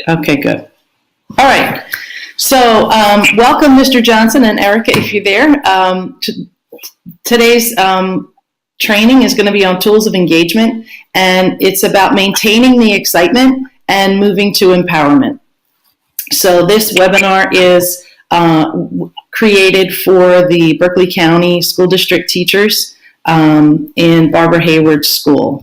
Okay, good. All right. So welcome, Mr. Johnson and Erica, if you're there. Today's training is going to be on tools of engagement, and it's about maintaining the excitement and moving to empowerment. So this webinar is created for the Berkeley County School District teachers in Barbara Hayward's school.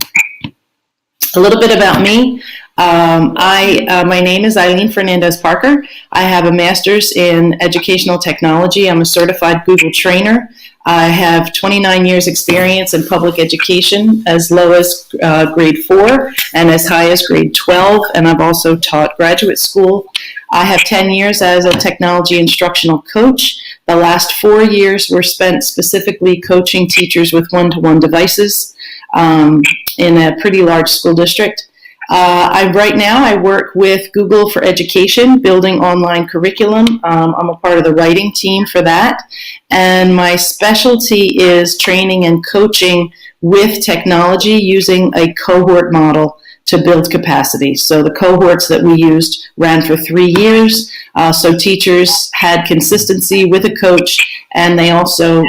A little bit about me. My name is Eileen Fernandez Parker. I have a master's in educational technology. I'm a certified Google trainer. I have 29 years experience in public education, as low as grade 4 and as high as grade 12, and I've also taught graduate school. I have 10 years as a technology instructional coach. The last 4 years were spent specifically coaching teachers with one-to-one devices in a pretty large school district. Right now I work with Google for Education, building online curriculum. I'm a part of the writing team for that. And my specialty is training and coaching with technology using a cohort model to build capacity. So the cohorts that we used ran for 3 years. So teachers had consistency with a coach, and they also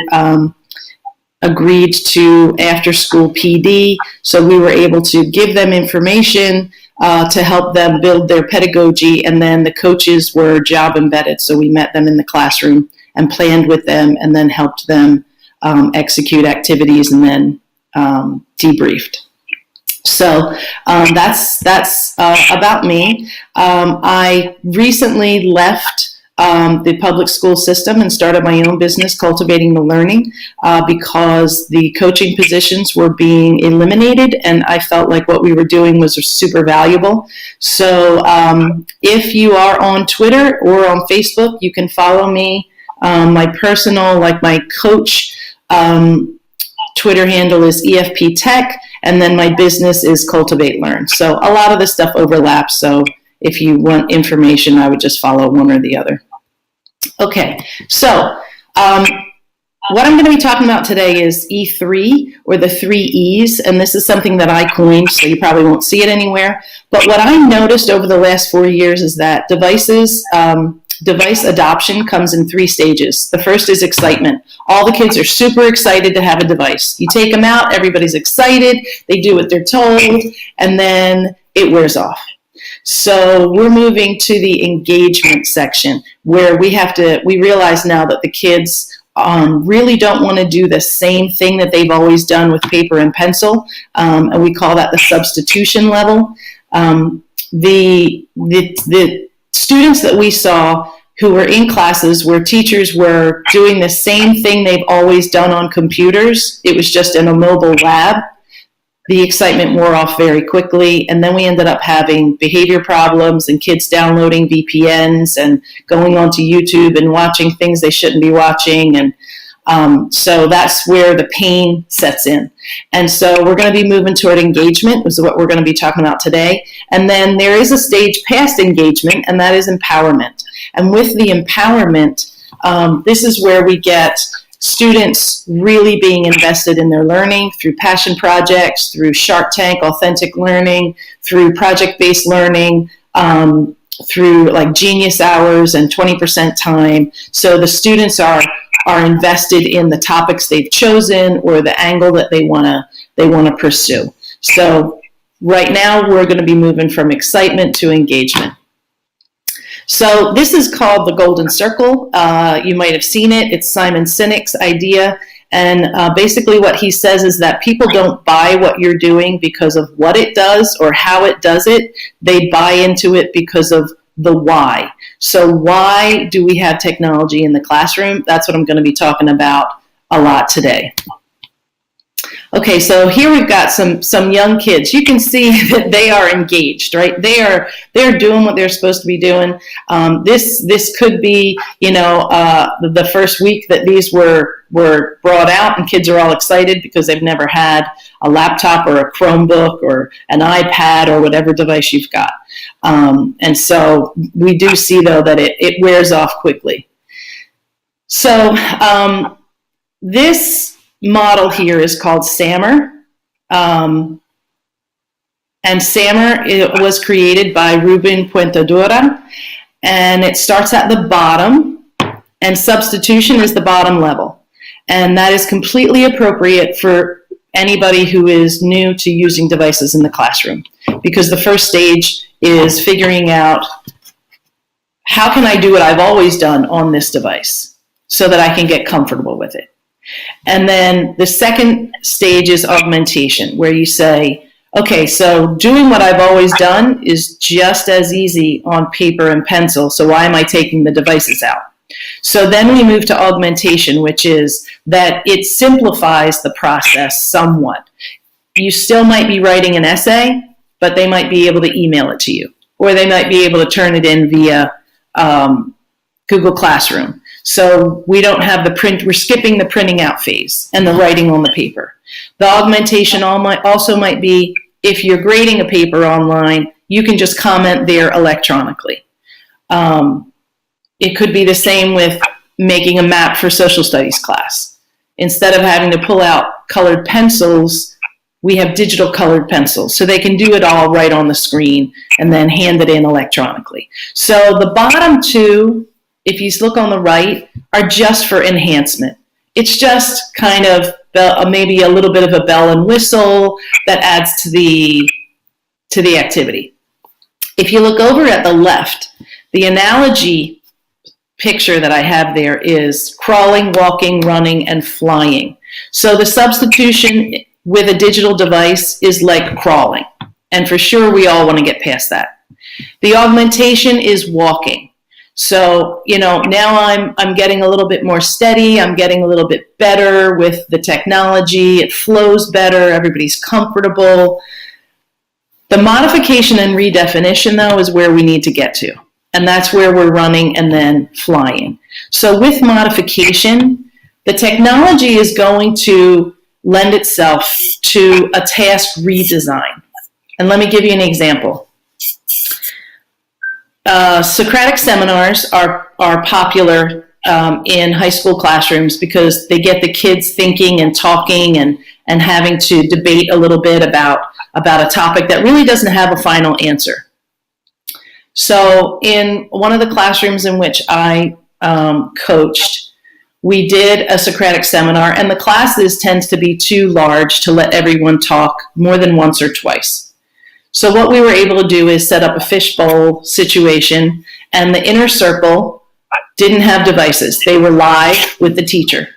agreed to after-school PD, so we were able to give them information to help them build their pedagogy, and then the coaches were job embedded, so we met them in the classroom and planned with them and then helped them execute activities and then debriefed. So that's about me. I recently left the public school system and started my own business, Cultivating the Learning, because the coaching positions were being eliminated, and I felt like what we were doing was super valuable. So if you are on Twitter or on Facebook, you can follow me. My personal, like my coach Twitter handle is EFP Tech, and then my business is Cultivate Learn. So a lot of the stuff overlaps, so if you want information, I would just follow one or the other. Okay, so what I'm going to be talking about today is E3, or the 3 E's, and this is something that I coined, so you probably won't see it anywhere. But what I noticed over the last 4 years is that device adoption comes in 3 stages. The first is excitement. All the kids are super excited to have a device. You take them out, everybody's excited, they do what they're told, and then it wears off. So we're moving to the engagement section, where we realize now that the kids really don't want to do the same thing that they've always done with paper and pencil, and we call that the substitution level. The students that we saw who were in classes where teachers were doing the same thing they've always done on computers, it was just in a mobile lab, the excitement wore off very quickly, and then we ended up having behavior problems and kids downloading VPNs and going onto YouTube and watching things they shouldn't be watching, and so that's where the pain sets in. And so we're going to be moving toward engagement, which is what we're going to be talking about today. And then there is a stage past engagement, and that is empowerment. And with the empowerment, this is where we get students really being invested in their learning through passion projects, through Shark Tank, authentic learning, through project-based learning, through like Genius Hours and 20% time. So the students are invested in the topics they've chosen or the angle that they want to pursue. So right now we're going to be moving from excitement to engagement. So this is called the Golden Circle. You might have seen it. It's Simon Sinek's idea. And basically what he says is that people don't buy what you're doing because of what it does or how it does it. They buy into it because of the why. So why do we have technology in the classroom? That's what I'm going to be talking about a lot today. Okay, so here we've got some young kids. You can see that they are engaged, right? They're doing what they're supposed to be doing. This could be, the first week that these were brought out, and kids are all excited because they've never had a laptop or a Chromebook or an iPad or whatever device you've got. And so we do see, though, that it wears off quickly. So this model here is called SAMR. And And SAMR it was created by Ruben Puentedura, and it starts at the bottom, and substitution is the bottom level. And that is completely appropriate for anybody who is new to using devices in the classroom, because the first stage is figuring out, how can I do what I've always done on this device so that I can get comfortable with it? And then the second stage is augmentation, where you say, okay, so doing what I've always done is just as easy on paper and pencil, so why am I taking the devices out? So then we move to augmentation, which is that it simplifies the process somewhat. You still might be writing an essay, but they might be able to email it to you, or they might be able to turn it in via Google Classroom. So we don't have the print, we're skipping the printing out phase and the writing on the paper. The augmentation also might be, if you're grading a paper online, you can just comment there electronically. It could be the same with making a map for social studies class. Instead of having to pull out colored pencils, we have digital colored pencils, so they can do it all right on the screen and then hand it in electronically. So the bottom two, if you look on the right, are just for enhancement. It's just kind of maybe a little bit of a bell and whistle that adds to the activity. If you look over at the left, the analogy picture that I have there is crawling, walking, running, and flying. So the substitution with a digital device is like crawling. And for sure, we all want to get past that. The augmentation is walking. So, now I'm getting a little bit more steady. I'm getting a little bit better with the technology. It flows better. Everybody's comfortable. The modification and redefinition, though, is where we need to get to. And that's where we're running and then flying. So with modification, the technology is going to lend itself to a task redesign. And let me give you an example. Socratic seminars are popular in high school classrooms because they get the kids thinking and talking and having to debate a little bit about a topic that really doesn't have a final answer. So in one of the classrooms in which I coached, we did a Socratic seminar, and the classes tends to be too large to let everyone talk more than once or twice. So what we were able to do is set up a fishbowl situation, and the inner circle didn't have devices. They were live with the teacher.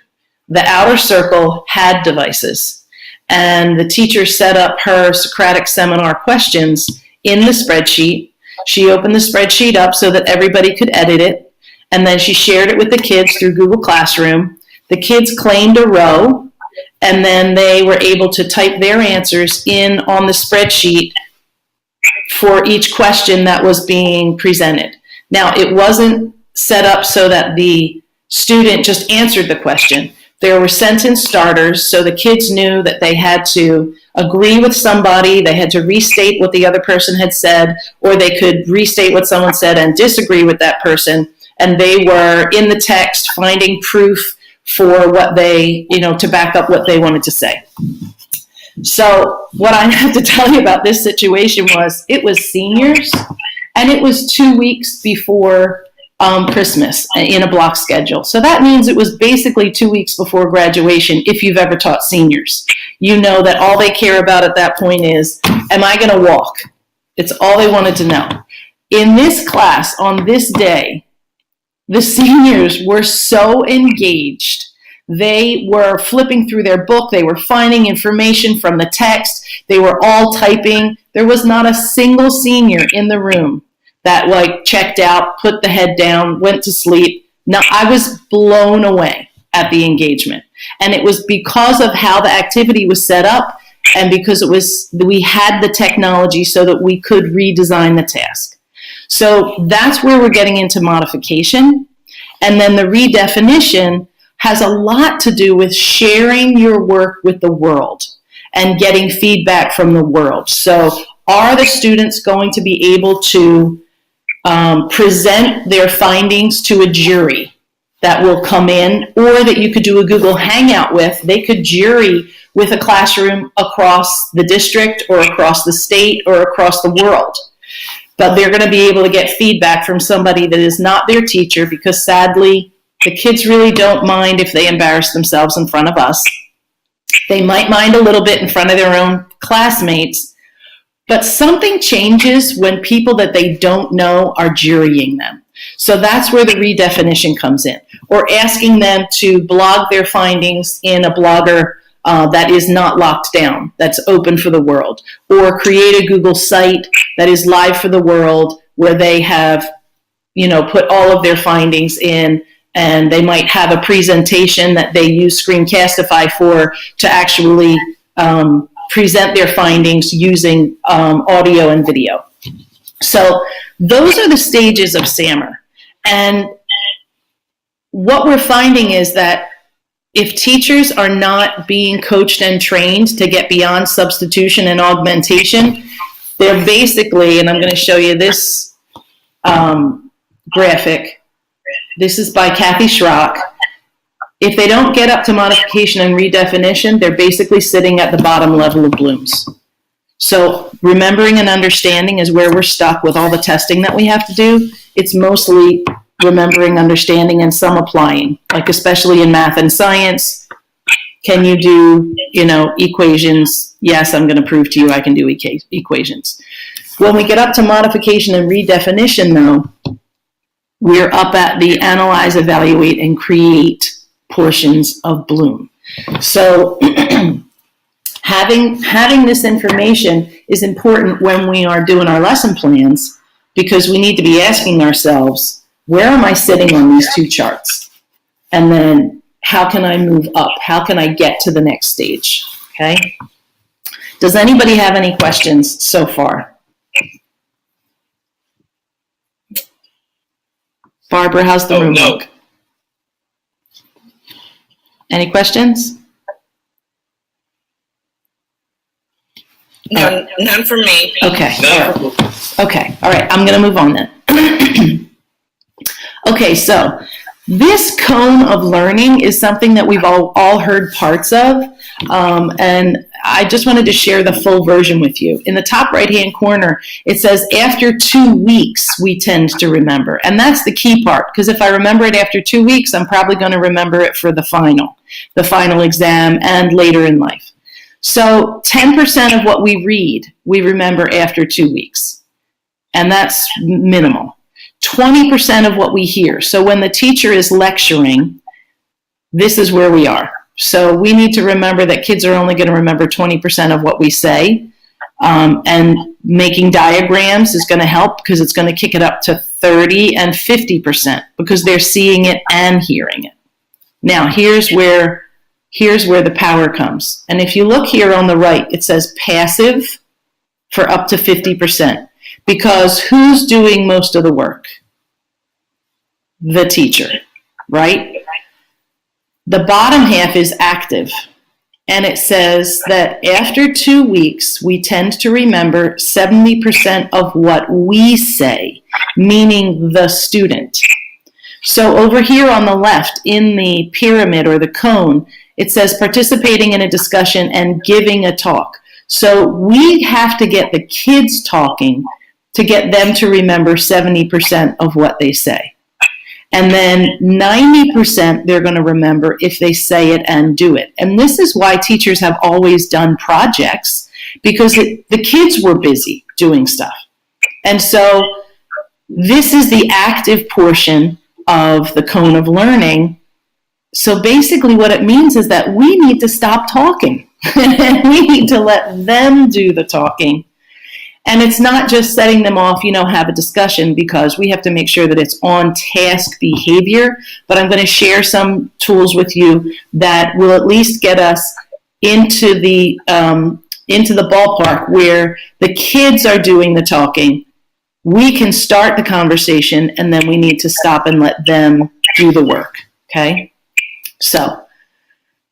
The outer circle had devices, and the teacher set up her Socratic seminar questions in the spreadsheet. She opened the spreadsheet up so that everybody could edit it, and then she shared it with the kids through Google Classroom. The kids claimed a row, and then they were able to type their answers in on the spreadsheet for each question that was being presented. Now, it wasn't set up so that the student just answered the question. There were sentence starters, so the kids knew that they had to agree with somebody, they had to restate what the other person had said, or they could restate what someone said and disagree with that person, and they were in the text finding proof for what they, to back up what they wanted to say. So what I have to tell you about this situation was, it was seniors, and it was 2 weeks before Christmas in a block schedule. So that means it was basically 2 weeks before graduation. If you've ever taught seniors, you know that all they care about at that point is, am I going to walk? It's all they wanted to know. In this class, on this day, the seniors were so engaged. They were flipping through their book. They were finding information from the text. They were all typing. There was not a single senior in the room that checked out, put the head down, went to sleep. Now, I was blown away at the engagement. And it was because of how the activity was set up, and because we had the technology so that we could redesign the task. So that's where we're getting into modification. And then the redefinition has a lot to do with sharing your work with the world and getting feedback from the world. So are the students going to be able to present their findings to a jury that will come in, or that you could do a Google Hangout with. They could jury with a classroom across the district or across the state or across the world. But they're going to be able to get feedback from somebody that is not their teacher, because sadly, the kids really don't mind if they embarrass themselves in front of us. They might mind a little bit in front of their own classmates, but something changes when people that they don't know are jurying them. So that's where the redefinition comes in, or asking them to blog their findings in a blogger that is not locked down, that's open for the world, or create a Google site that is live for the world, where they have, put all of their findings in, and they might have a presentation that they use Screencastify for to actually present their findings using audio and video. So those are the stages of SAMR. And what we're finding is that if teachers are not being coached and trained to get beyond substitution and augmentation, they're basically, and I'm going to show you this graphic. This is by Kathy Schrock. If they don't get up to modification and redefinition, they're basically sitting at the bottom level of Bloom's. So remembering and understanding is where we're stuck with all the testing that we have to do. It's mostly remembering, understanding, and some applying, like especially in math and science. Can you do, equations? Yes, I'm going to prove to you I can do equations. When we get up to modification and redefinition, though, we're up at the analyze, evaluate, and create portions of Bloom. So having this information is important when we are doing our lesson plans, because we need to be asking ourselves, where am I sitting on these two charts? And then how can I move up? How can I get to the next stage? Okay. Does anybody have any questions so far? Barbara, how's the room look? Any questions? None for me. Okay. Okay. All right. I'm going to move on then. Okay. So this cone of learning is something that we've all heard parts of. And I just wanted to share the full version with you. In the top right-hand corner, it says after 2 weeks, we tend to remember. And that's the key part, because if I remember it after 2 weeks, I'm probably going to remember it for the final exam and later in life. So 10% of what we read, we remember after 2 weeks. And that's minimal. 20% of what we hear. So when the teacher is lecturing, this is where we are. So we need to remember that kids are only going to remember 20% of what we say. And making diagrams is going to help, because it's going to kick it up to 30 and 50%, because they're seeing it and hearing it. Now, here's where the power comes. And if you look here on the right, it says passive for up to 50%. Because who's doing most of the work? The teacher, right? The bottom half is active. And it says that after 2 weeks, we tend to remember 70% of what we say, meaning the student. So over here on the left, in the pyramid or the cone, it says participating in a discussion and giving a talk. So we have to get the kids talking to get them to remember 70% of what they say. And then 90% they're going to remember if they say it and do it. And this is why teachers have always done projects, because the kids were busy doing stuff. And so this is the active portion of the cone of learning. So basically what it means is that we need to stop talking and we need to let them do the talking. And it's not just setting them off, have a discussion, because we have to make sure that it's on task behavior. But I'm going to share some tools with you that will at least get us into the ballpark where the kids are doing the talking. We can start the conversation, and then we need to stop and let them do the work. Okay? So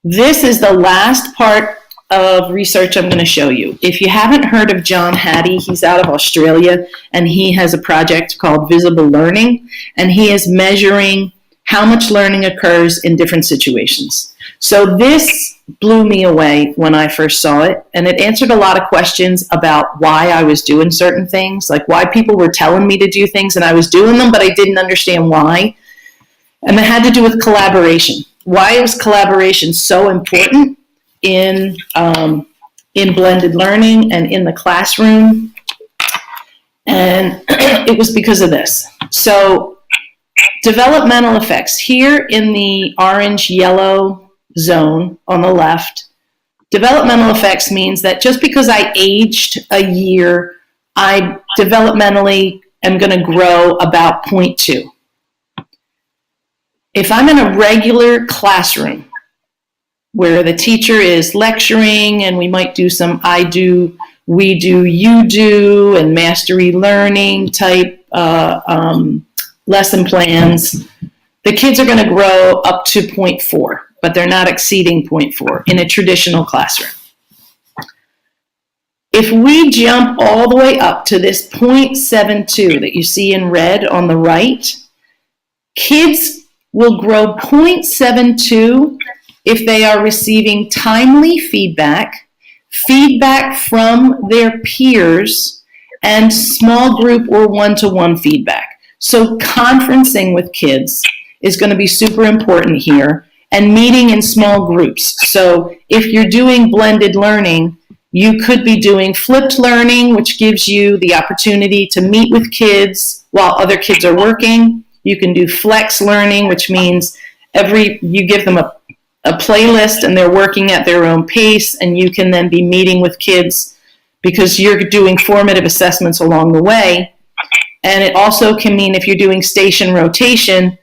this is the last part of research I'm going to show you. If you haven't heard of John Hattie, he's out of Australia, and he has a project called Visible Learning, and he is measuring how much learning occurs in different situations. So this blew me away when I first saw it, and it answered a lot of questions about why I was doing certain things, like why people were telling me to do things and I was doing them, but I didn't understand why. And it had to do with collaboration. Why was collaboration so important in blended learning and in the classroom? And it was because of this. So developmental effects. Here in the orange-yellow zone on the left, developmental effects means that just because I aged a year, I developmentally am going to grow about 0.2. If I'm in a regular classroom where the teacher is lecturing and we might do some I do, we do, you do, and mastery learning type lesson plans, the kids are going to grow up to 0.4, but they're not exceeding 0.4 in a traditional classroom. If we jump all the way up to this 0.72 that you see in red on the right, kids will grow 0.72 if they are receiving timely feedback, feedback from their peers, and small group or one-to-one feedback. So conferencing with kids is going to be super important here, and meeting in small groups. So if you're doing blended learning, you could be doing flipped learning, which gives you the opportunity to meet with kids while other kids are working. You can do flex learning, which means you give them a playlist and they're working at their own pace, and you can then be meeting with kids because you're doing formative assessments along the way. And it also can mean if you're doing station rotation,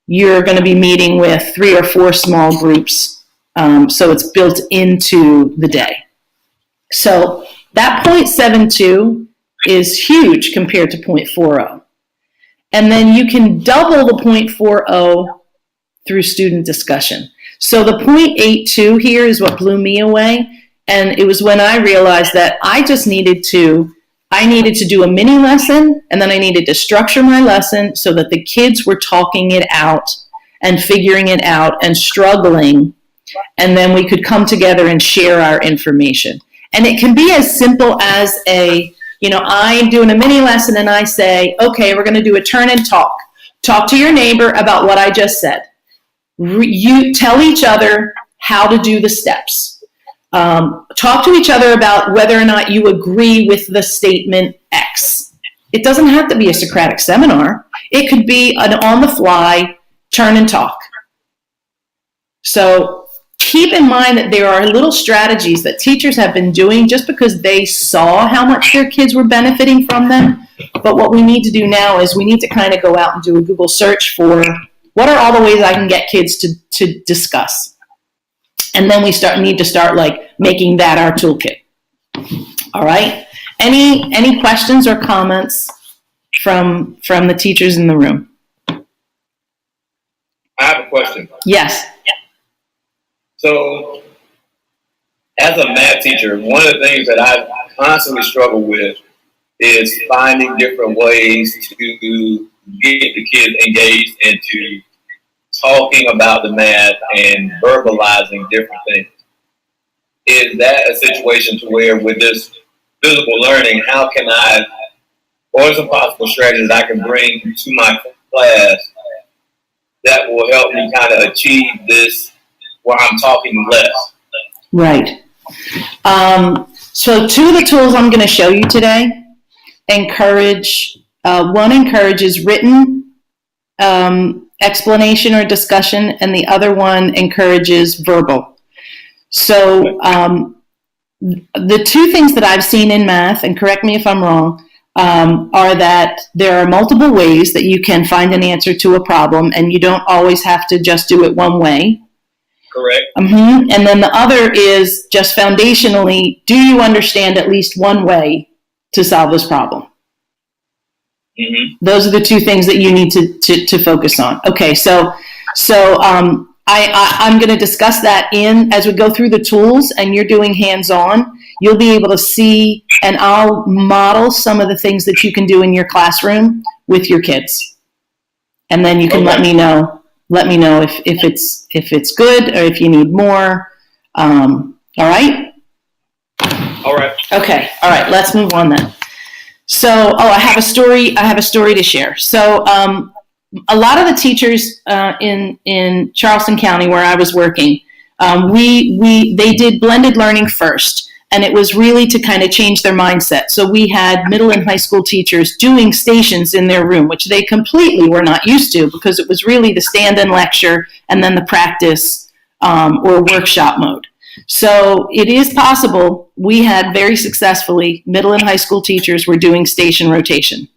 you're going to be meeting with 3 or 4 small groups. So it's built into the day. So that 0.72 is huge compared to 0.40. And then you can double the 0.40 through student discussion. So the 0.82 here is what blew me away. And it was when I realized that I needed to do a mini lesson, and then I needed to structure my lesson so that the kids were talking it out and figuring it out and struggling. And then we could come together and share our information. And it can be as simple as I'm doing a mini lesson and I say, okay, we're going to do a turn and talk. Talk to your neighbor about what I just said. You tell each other how to do the steps. Talk to each other about whether or not you agree with the statement X. It doesn't have to be a Socratic seminar. It could be an on-the-fly turn and talk. So keep in mind that there are little strategies that teachers have been doing just because they saw how much their kids were benefiting from them. But what we need to do now is we need to kind of go out and do a Google search for what are all the ways I can get kids to discuss. And then we need to start making that our toolkit. All right. Any questions or comments from the teachers in the room? I have a question. Yes. So, as a math teacher, one of the things that I constantly struggle with is finding different ways to get the kids engaged into talking about the math and verbalizing different things. Is that a situation to where with this visible learning, what are some possible strategies I can bring to my class that will help me kind of achieve this where I'm talking less? Right. So 2 of the tools I'm going to show you today one encourages written explanation or discussion, and the other one encourages verbal. So the 2 things that I've seen in math, and correct me if I'm wrong, are that there are multiple ways that you can find an answer to a problem, and you don't always have to just do it one way. Correct. Mm-hmm. And then the other is just foundationally, do you understand at least one way to solve this problem? Mm-hmm. Those are the 2 things that you need to focus on. Okay, so I'm going to discuss that as we go through the tools, and you're doing hands-on. You'll be able to see, and I'll model some of the things that you can do in your classroom with your kids. And then you can let me know let me know if it's good or if you need more. All right? All right. Okay. All right. Let's move on then. So, I have a story to share. So, a lot of the teachers in Charleston County where I was working, they did blended learning first, and it was really to kind of change their mindset. So we had middle and high school teachers doing stations in their room, which they completely were not used to because it was really the stand and lecture and then the practice or workshop mode. So it is possible. We had very successfully middle and high school teachers were doing station rotation.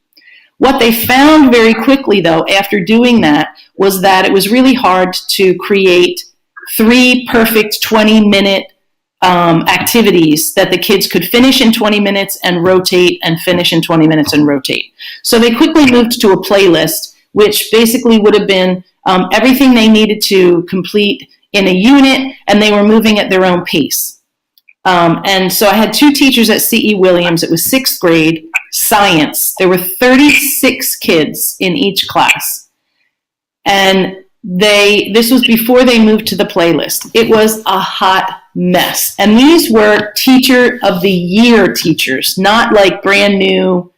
What they found very quickly, though, after doing that, was that it was really hard to create 3 perfect 20-minute activities that the kids could finish in 20 minutes and rotate and finish in 20 minutes and rotate. So they quickly moved to a playlist, which basically would have been everything they needed to complete in a unit, and they were moving at their own pace. And so I had 2 teachers at C.E. Williams. It was 6th grade, science. There were 36 kids in each class. And this was before they moved to the playlist. It was a hot mess. And these were teacher of the year teachers, not like brand new,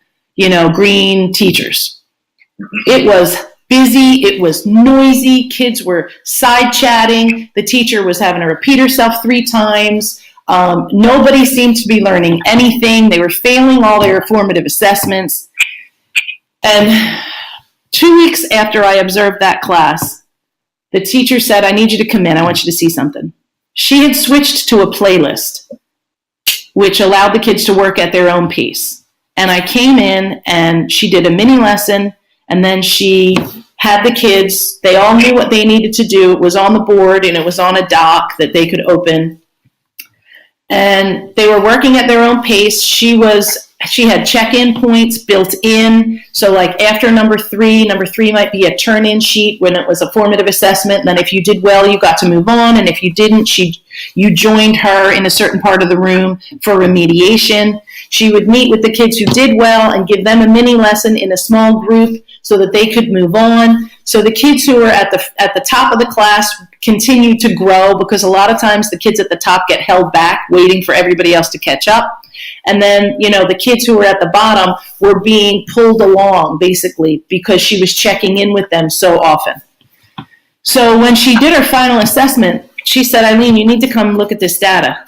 green teachers. It was busy. It was noisy. Kids were side chatting. The teacher was having to repeat herself 3 times. Nobody seemed to be learning anything. They were failing all their formative assessments. And 2 weeks after I observed that class, the teacher said, I need you to come in. I want you to see something. She had switched to a playlist, which allowed the kids to work at their own pace. And I came in and she did a mini lesson, and then she had the kids, they all knew what they needed to do. It was on the board and it was on a dock that they could open. And they were working at their own pace. She had check-in points built in. So like after number three might be a turn-in sheet when it was a formative assessment. And then if you did well, you got to move on. And if you didn't, you joined her in a certain part of the room for remediation. She would meet with the kids who did well and give them a mini lesson in a small group so that they could move on. So the kids who were at the top of the class continued to grow, because a lot of times the kids at the top get held back waiting for everybody else to catch up. And then, the kids who were at the bottom were being pulled along, basically, because she was checking in with them so often. So when she did her final assessment, she said, Eileen, you need to come look at this data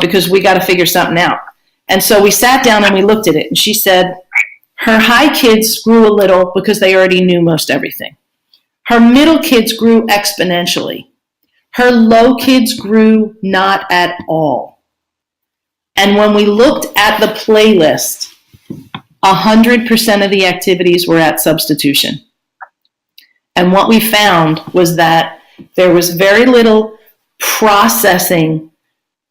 because we got to figure something out. And so we sat down and we looked at it. And she said her high kids grew a little because they already knew most everything. Her middle kids grew exponentially. Her low kids grew not at all. And when we looked at the playlist, 100% of the activities were at substitution. And what we found was that there was very little processing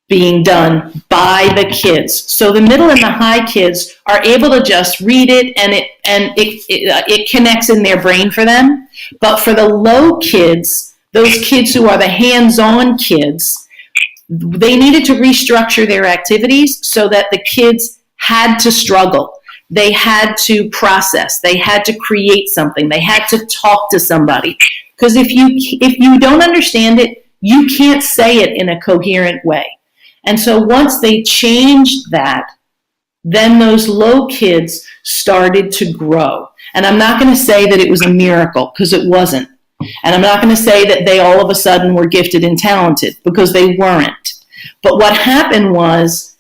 being done by the kids. So the middle and the high kids are able to just read it and it connects in their brain for them. But for the low kids, those kids who are the hands-on kids, they needed to restructure their activities so that the kids had to struggle. They had to process. They had to create something. They had to talk to somebody. Because if you don't understand it, you can't say it in a coherent way. And so once they changed that, then those low kids started to grow. And I'm not going to say that it was a miracle, because it wasn't. And I'm not going to say that they all of a sudden were gifted and talented, because they weren't. But what happened was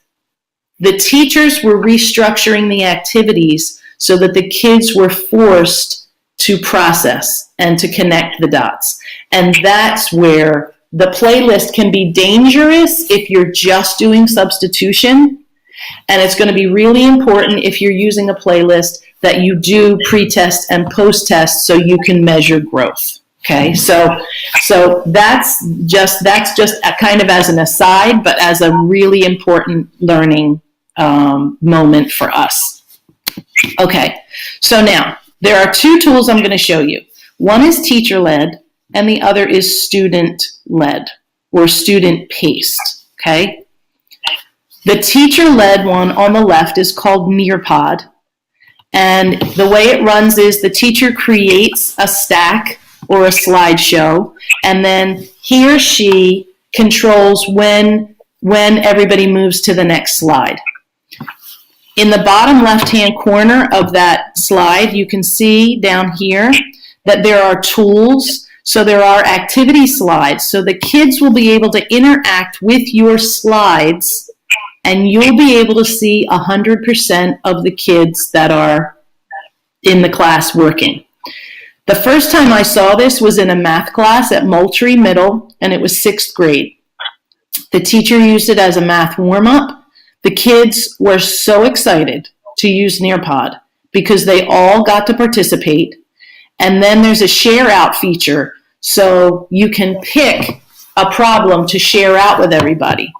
the teachers were restructuring the activities so that the kids were forced to process and to connect the dots. And that's where the playlist can be dangerous if you're just doing substitution. And it's going to be really important if you're using a playlist that you do pre-test and post-test so you can measure growth. Okay, so that's just a kind of as an aside, but as a really important learning moment for us. Okay, so now there are 2 tools I'm going to show you. One is TeacherLed, and the other is student-led or student-paced. Okay, the teacher-led one on the left is called Nearpod, and the way it runs is the teacher creates a stack or a slideshow, and then he or she controls when everybody moves to the next slide. In the bottom left-hand corner of that slide, you can see down here that there are tools. So there are activity slides. So the kids will be able to interact with your slides, and you'll be able to see 100% of the kids that are in the class working. The first time I saw this was in a math class at Moultrie Middle, and it was 6th grade. The teacher used it as a math warm-up. The kids were so excited to use Nearpod because they all got to participate. And then there's a share out feature, so you can pick a problem to share out with everybody.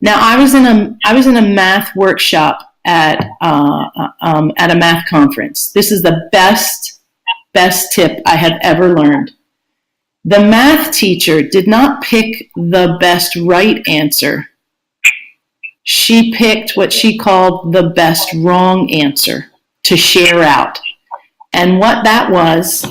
Now, I was in a math workshop at a math conference. This is the best tip I have ever learned. The math teacher did not pick the best right answer. She picked what she called the best wrong answer to share out. And what that was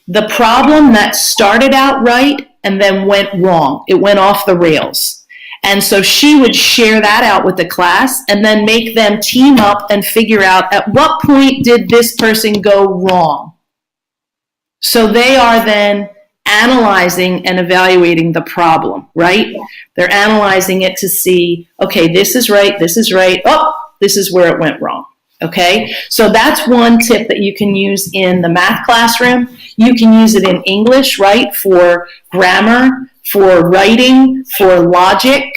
the problem that started out right and then went wrong. It went off the rails. And so she would share that out with the class and then make them team up and figure out at what point did this person go wrong. So they are then analyzing and evaluating the problem, right? They're analyzing it to see, okay, this is right, oh, this is where it went wrong. Okay, so that's one tip that you can use in the math classroom. You can use it in English, right, for grammar, for writing, for logic.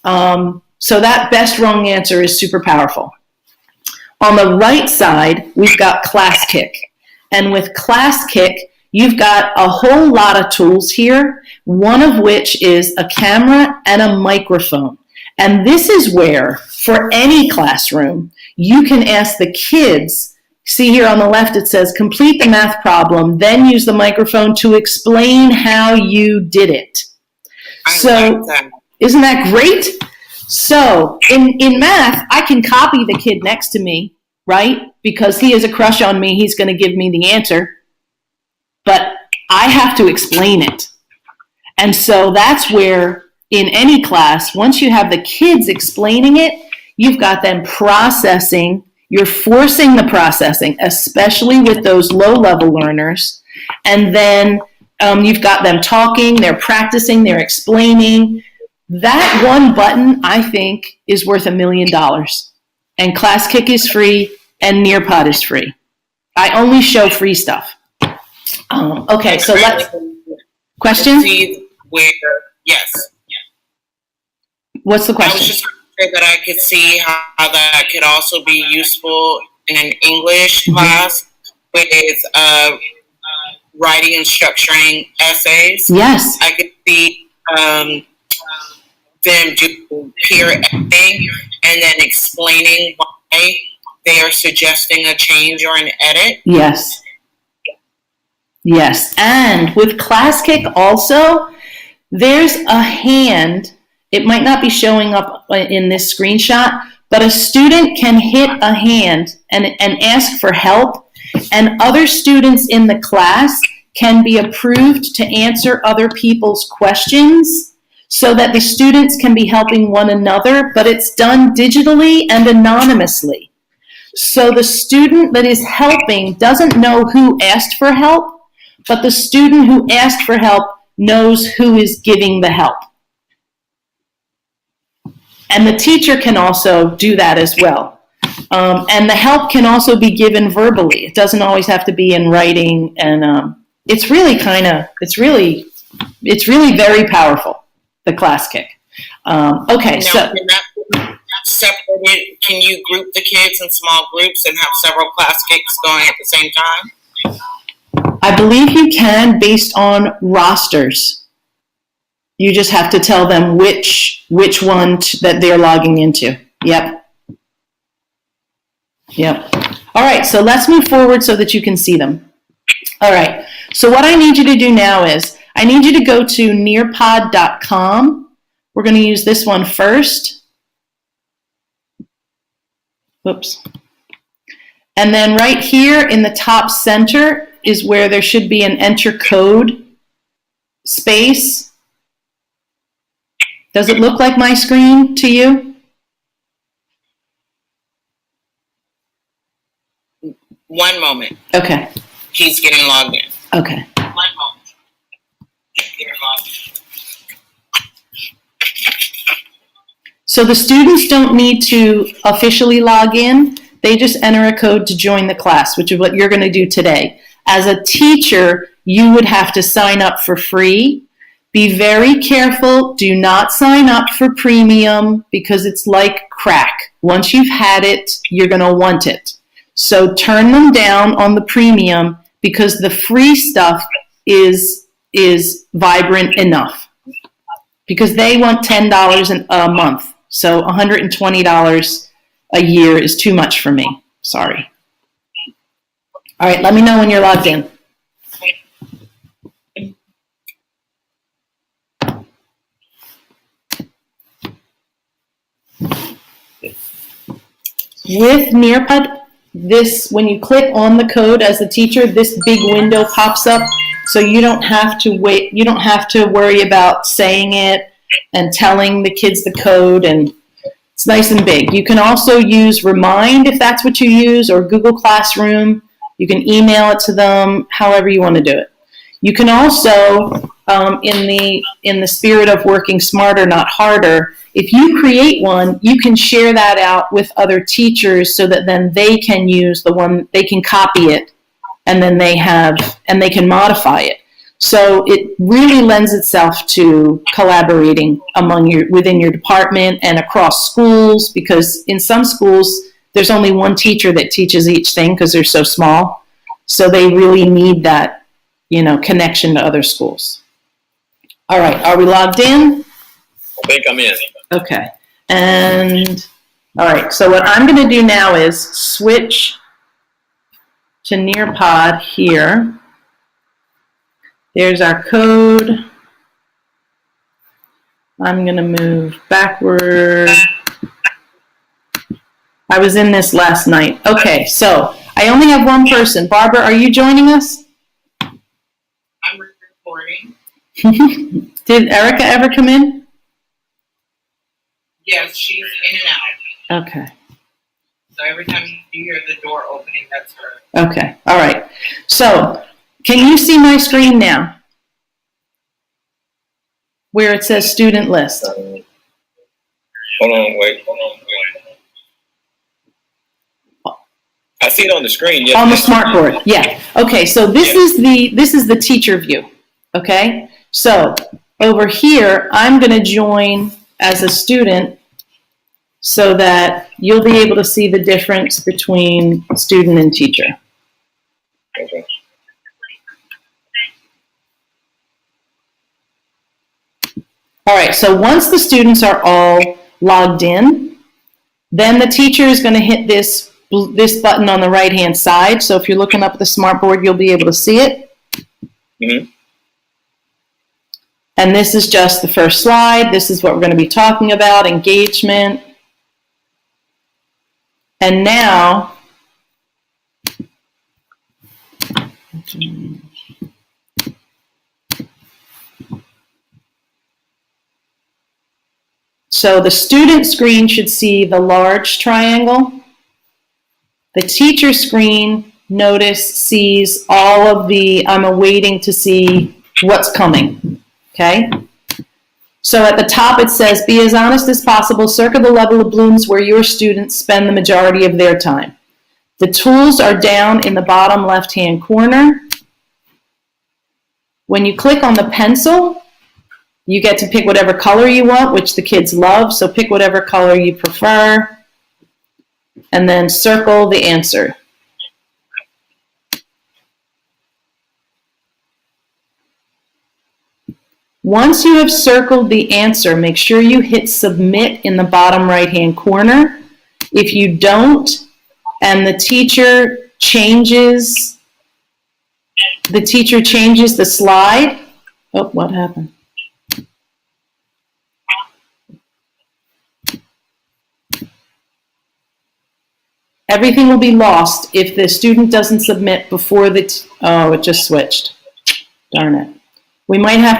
So that best wrong answer is super powerful. On the right side, we've got ClassKick. And with ClassKick, you've got a whole lot of tools here, one of which is a camera and a microphone. And this is where, for any classroom, you can ask the kids, see here on the left it says, complete the math problem, then use the microphone to explain how you did it. So, isn't that great? So, in math, I can copy the kid next to me, right? Because he has a crush on me, he's going to give me the answer. But I have to explain it. And so that's where, in any class, once you have the kids explaining it, you've got them processing. You're forcing the processing, especially with those low-level learners. And then you've got them talking, they're practicing, they're explaining. That one button, I think, is worth $1 million. And ClassKick is free, and Nearpod is free. I only show free stuff. Okay, so let's... Question? See where, yes. What's the question? I was just trying to say that I could see how that could also be useful in an English class with writing and structuring essays. Yes. I could see them do peer editing and then explaining why they are suggesting a change or an edit. Yes. Yes. And with ClassKick also, there's a hand. It might not be showing up in this screenshot, but a student can hit a hand and ask for help, and other students in the class can be approved to answer other people's questions so that the students can be helping one another, but it's done digitally and anonymously. So the student that is helping doesn't know who asked for help, but the student who asked for help knows who is giving the help. And the teacher can also do that as well. And the help can also be given verbally. It doesn't always have to be in writing. And it's really very powerful, the ClassKick. Okay, now, so. Can that separated, can you group the kids in small groups and have several ClassKicks going at the same time? I believe you can based on rosters. You just have to tell them which one that they're logging into. Yep. All right, so let's move forward so that you can see them. All right, so what I need you to do now is I need you to go to nearpod.com. We're going to use this one first. Whoops. And then right here in the top center, is where there should be an enter code space. Does it look like my screen to you? One moment. Okay. He's getting logged in. Okay. One moment. Getting logged in. So the students don't need to officially log in. They just enter a code to join the class, which is what you're going to do today. As a teacher, you would have to sign up for free. Be very careful. Do not sign up for premium because it's like crack. Once you've had it, you're going to want it. So turn them down on the premium because the free stuff is vibrant enough. Because they want $10 a month. So $120 a year is too much for me. Sorry. All right, let me know when you're logged in. With Nearpod, when you click on the code as a teacher, this big window pops up, so you don't have to wait. You don't have to worry about saying it and telling the kids the code, and it's nice and big. You can also use Remind if that's what you use, or Google Classroom. You can email it to them, however you want to do it. You can also, in the spirit of working smarter, not harder, if you create one, you can share that out with other teachers so that then they can use the one, they can copy it, and then they can modify it. So it really lends itself to collaborating within your department and across schools, because in some schools, there's only one teacher that teaches each thing because they're so small. So they really need that, connection to other schools. All right, are we logged in? I think I'm in. Okay, and all right, so what I'm going to do now is switch to Nearpod here. There's our code. I'm going to move backward. I was in this last night. Okay, so I only have one person. Barbara, are you joining us? I'm recording. Did Erica ever come in? Yes, she's in and out. Okay. So every time you hear the door opening, that's her. Okay, all right. So, can you see my screen now? Where it says student list. Hold on, wait. I see it on the screen. Yes. On the smartboard, yeah. Okay, so this is the teacher view. Okay, so over here, I'm going to join as a student so that you'll be able to see the difference between student and teacher. Okay. All right, so once the students are all logged in, then the teacher is going to hit this button on the right-hand side. So if you're looking up at the smartboard, you'll be able to see it. Mm-hmm. And this is just the first slide. This is what we're going to be talking about, engagement. And now, so the student screen should see the large triangle. The teacher screen, notice, sees all of the, I'm awaiting to see what's coming, okay? So at the top it says, be as honest as possible, circle the level of blooms where your students spend the majority of their time. The tools are down in the bottom left-hand corner. When you click on the pencil, you get to pick whatever color you want, which the kids love, so pick whatever color you prefer, and then circle the answer. Once you have circled the answer, make sure you hit submit in the bottom right-hand corner. If you don't, and the teacher changes the slide. Oh, what happened? everything will be lost if the student doesn't submit before oh, it just switched. Darn it. We might have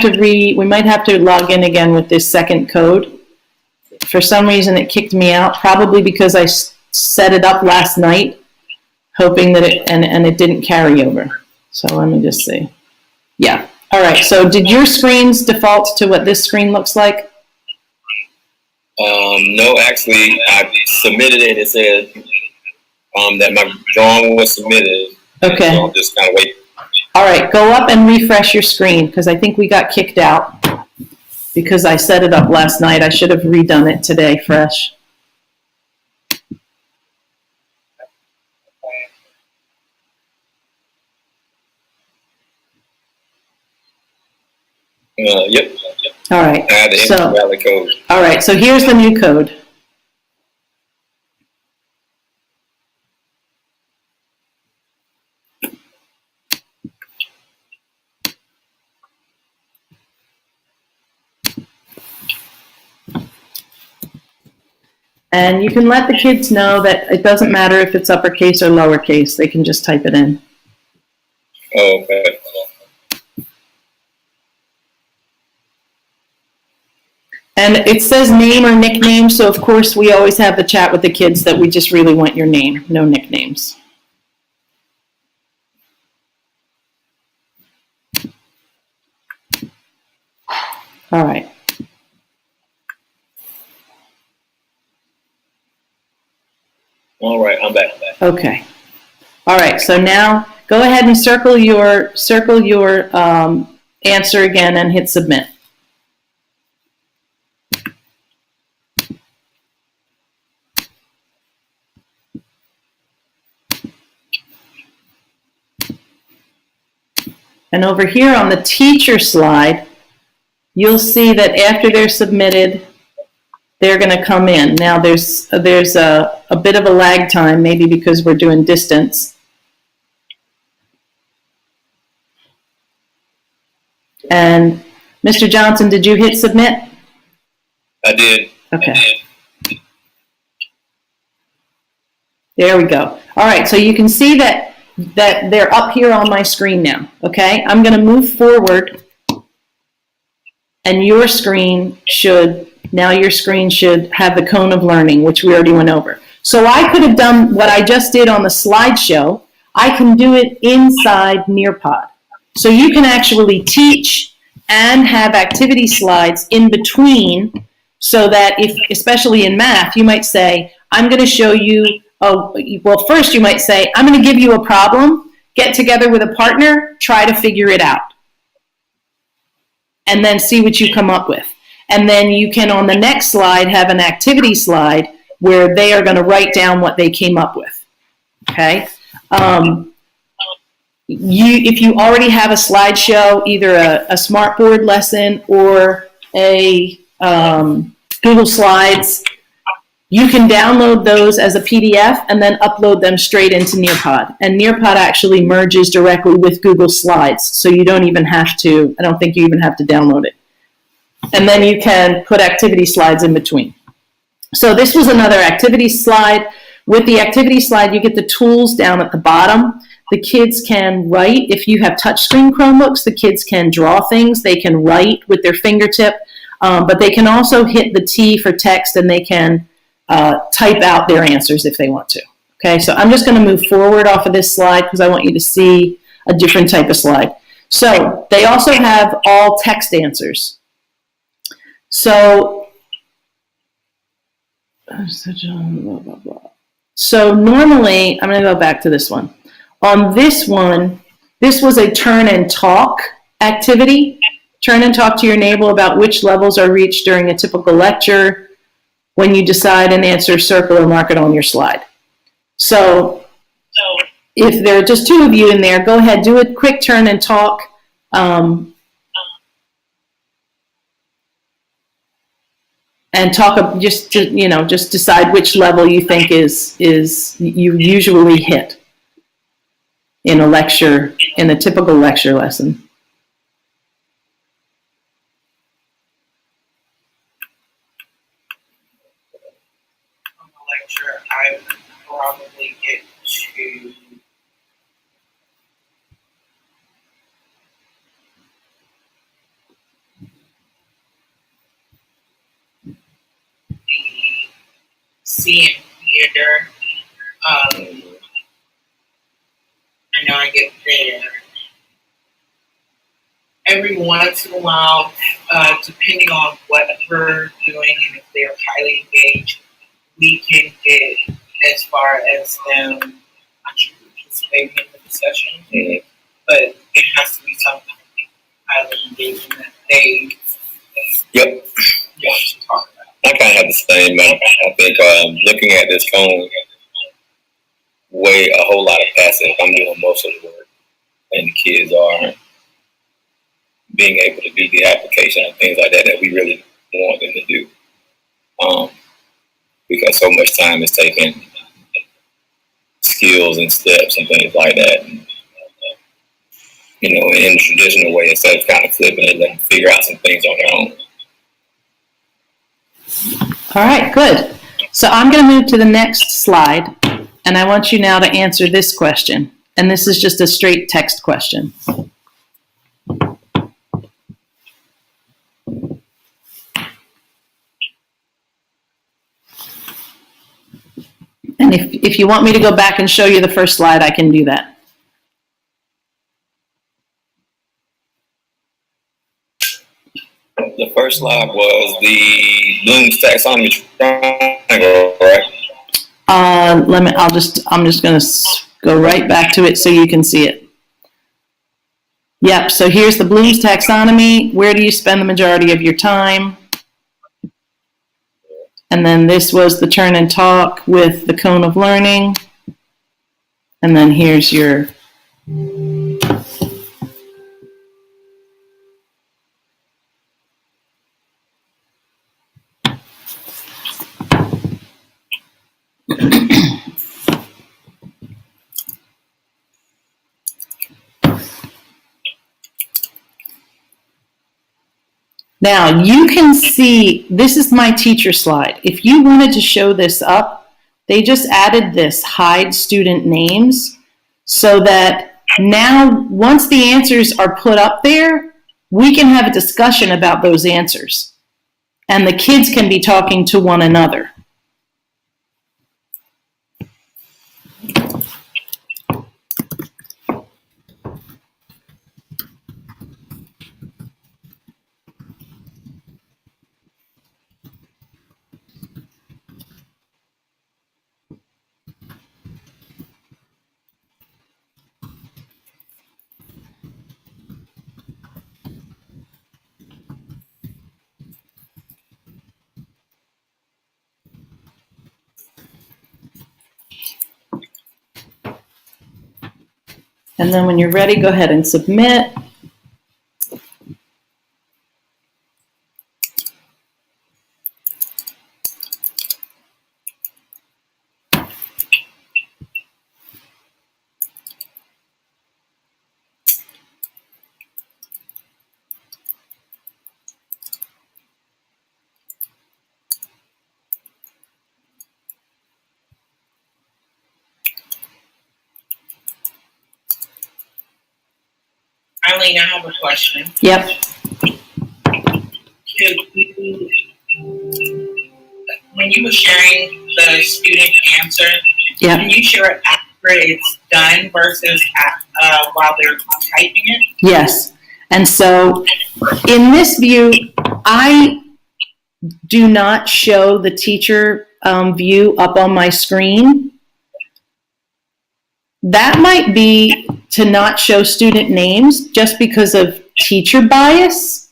to log in again with this second code. For some reason it kicked me out, probably because I set it up last night, hoping that it didn't carry over. So let me just see. Yeah. All right. So did your screens default to what this screen looks like? No, actually, I submitted it. It said that my drawing was submitted. Okay. So I'm just kind of waiting. All right. Go up and refresh your screen, because I think we got kicked out because I set it up last night. I should have redone it today fresh. Yep. All right. I had the invalid code. All right. So here's the new code. And you can let the kids know that it doesn't matter if it's uppercase or lowercase. They can just type it in. Oh, okay. And it says name or nickname, so of course we always have the chat with the kids that we just really want your name, no nicknames. All right. All right, I'm back. Okay. All right, so now go ahead and circle your answer again and hit submit. And over here on the teacher slide, you'll see that after they're submitted, they're going to come in. Now there's a bit of a lag time, maybe because we're doing distance. And Mr. Johnson, did you hit submit? I did. Okay. There we go. All right, so you can see that they're up here on my screen now, okay? I'm going to move forward, and your screen should have the cone of learning, which we already went over. So I could have done what I just did on the slideshow. I can do it inside Nearpod. So you can actually teach and have activity slides in between, so that especially in math, you might say, I'm going to show you, first you might say, I'm going to give you a problem, get together with a partner, try to figure it out, and then see what you come up with. And then you can, on the next slide, have an activity slide where they are going to write down what they came up with, okay? If you already have a slideshow, either a smartboard lesson or a Google Slides, you can download those as a PDF and then upload them straight into Nearpod. And Nearpod actually merges directly with Google Slides, so you don't even have to, I don't think you even have to download it. And then you can put activity slides in between. So this was another activity slide. With the activity slide, you get the tools down at the bottom. The kids can write. If you have touchscreen Chromebooks, the kids can draw things. They can write with their fingertip, but they can also hit the T for text, and they can type out their answers if they want to. Okay, so I'm just going to move forward off of this slide because I want you to see a different type of slide. So they also have all text answers. So normally, I'm going to go back to this one. On this one, this was a turn and talk activity. Turn and talk to your neighbor about which levels are reached during a typical lecture. When you decide an answer, circle or mark it on your slide. So if there are just two of you in there, go ahead, do a quick turn and talk. And talk, just decide which level you think is you usually hit in a lecture, in a typical lecture lesson. On the lecture, I would probably see and hear. I know I get there. Every once in a while, depending on what we're doing and if they're highly engaged, we can get as far as them actually participating in the session. Mm-hmm. But it has to be something highly engaging that they want to talk about. I kind of have the same. I think looking at this phone, a whole lot of passive. I'm doing most of the work, and the kids are being able to do the application and things like that we really want them to do. Because so much time is taken, skills and steps and things like that. And, in the traditional way, instead of kind of flipping it, let them figure out some things on their own. All right, good. So I'm going to move to the next slide, and I want you now to answer this question. And this is just a straight text question. And if you want me to go back and show you the first slide, I can do that. The first slide was the Bloom's taxonomy triangle, right? I'm just going to go right back to it so you can see it. Yep, so here's the Bloom's taxonomy. Where do you spend the majority of your time? And then this was the turn and talk with the cone of learning. And then here's your Now, you can see, this is my teacher slide. If you wanted to show this up, they just added this hide student names so that now once the answers are put up there, we can have a discussion about those answers. And the kids can be talking to one another. And then when you're ready, go ahead and submit. Eileen, I have a question. Yep. When you were sharing the student answer, Yep. can you share it after it's done versus while they're typing it? Yes. And so in this view, I do not show the teacher view up on my screen. That might be to not show student names just because of teacher bias.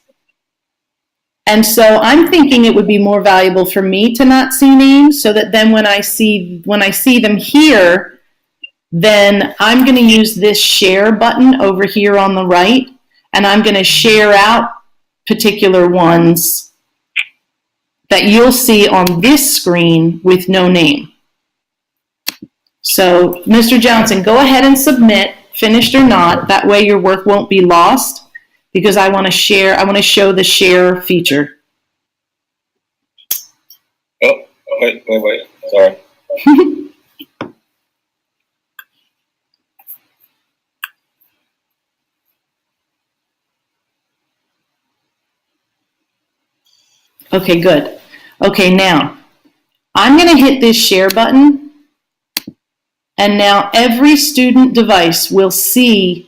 And so I'm thinking it would be more valuable for me to not see names so that then when I see them here, then I'm going to use this share button over here on the right, and I'm going to share out particular ones that you'll see on this screen with no name. So, Mr. Johnson, go ahead and submit, finished or not. That way your work won't be lost because I want to share, I want to show the share feature. Oh, wait. Sorry. Okay, good. Okay, now, I'm going to hit this share button, and now every student device will see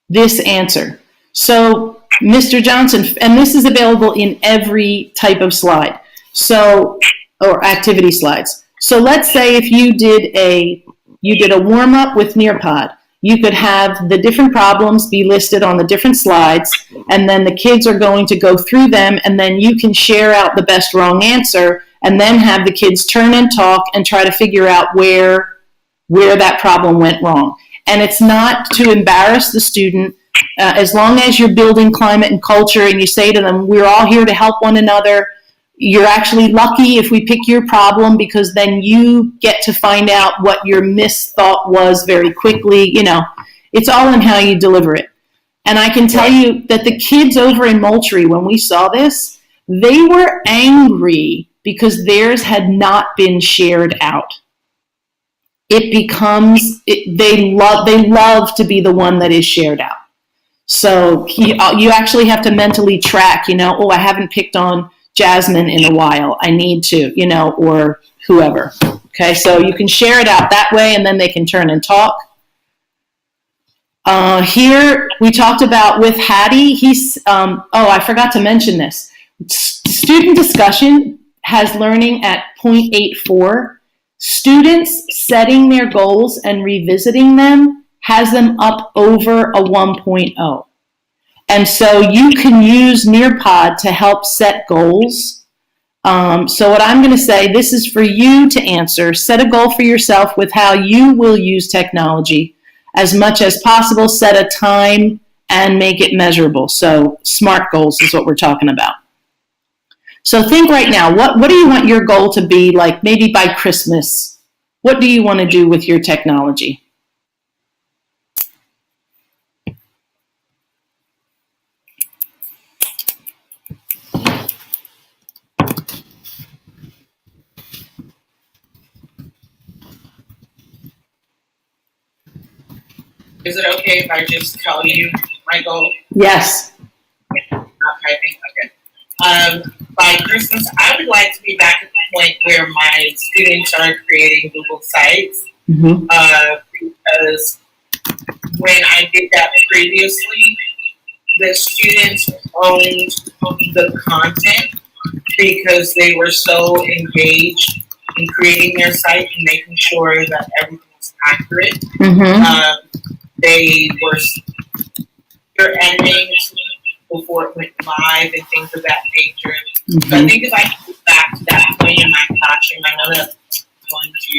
this answer. So, Mr. Johnson, and this is available in every type of slide, so, or activity slides. So let's say if you did a warm-up with Nearpod, you could have the different problems be listed on the different slides, and then the kids are going to go through them, and then you can share out the best wrong answer, and then have the kids turn and talk and try to figure out where that problem went wrong. And it's not to embarrass the student. As long as you're building climate and culture and you say to them, we're all here to help one another, you're actually lucky if we pick your problem, because then you get to find out what your misthought was very quickly. You know, it's all in how you deliver it. And I can tell you that the kids over in Moultrie, when we saw this, they were angry because theirs had not been shared out. They love to be the one that is shared out. So you actually have to mentally track, I haven't picked on Jasmine in a while. I need to, or whoever. Okay, so you can share it out that way, and then they can turn and talk. Here we talked about with Hattie, I forgot to mention this. Student discussion has learning at 0.84. Students setting their goals and revisiting them has them up over a 1.0. And so you can use Nearpod to help set goals. So what I'm going to say, this is for you to answer. Set a goal for yourself with how you will use technology. As much as possible, set a time and make it measurable. So SMART goals is what we're talking about. So think right now, what do you want your goal to be, like maybe by Christmas? What do you want to do with your technology? Is it okay if I just tell you my goal? Yes. Not typing? Okay. By Christmas, I would like to be back at the point where my students are creating Google sites. Mm-hmm. Because when I did that previously, the students owned the content because they were so engaged in creating their site and making sure that everything was accurate. Mm-hmm. They were their endings before it went live and things of that nature. Mm-hmm. So I think if I can get back to that point in my classroom, I know that I'm going to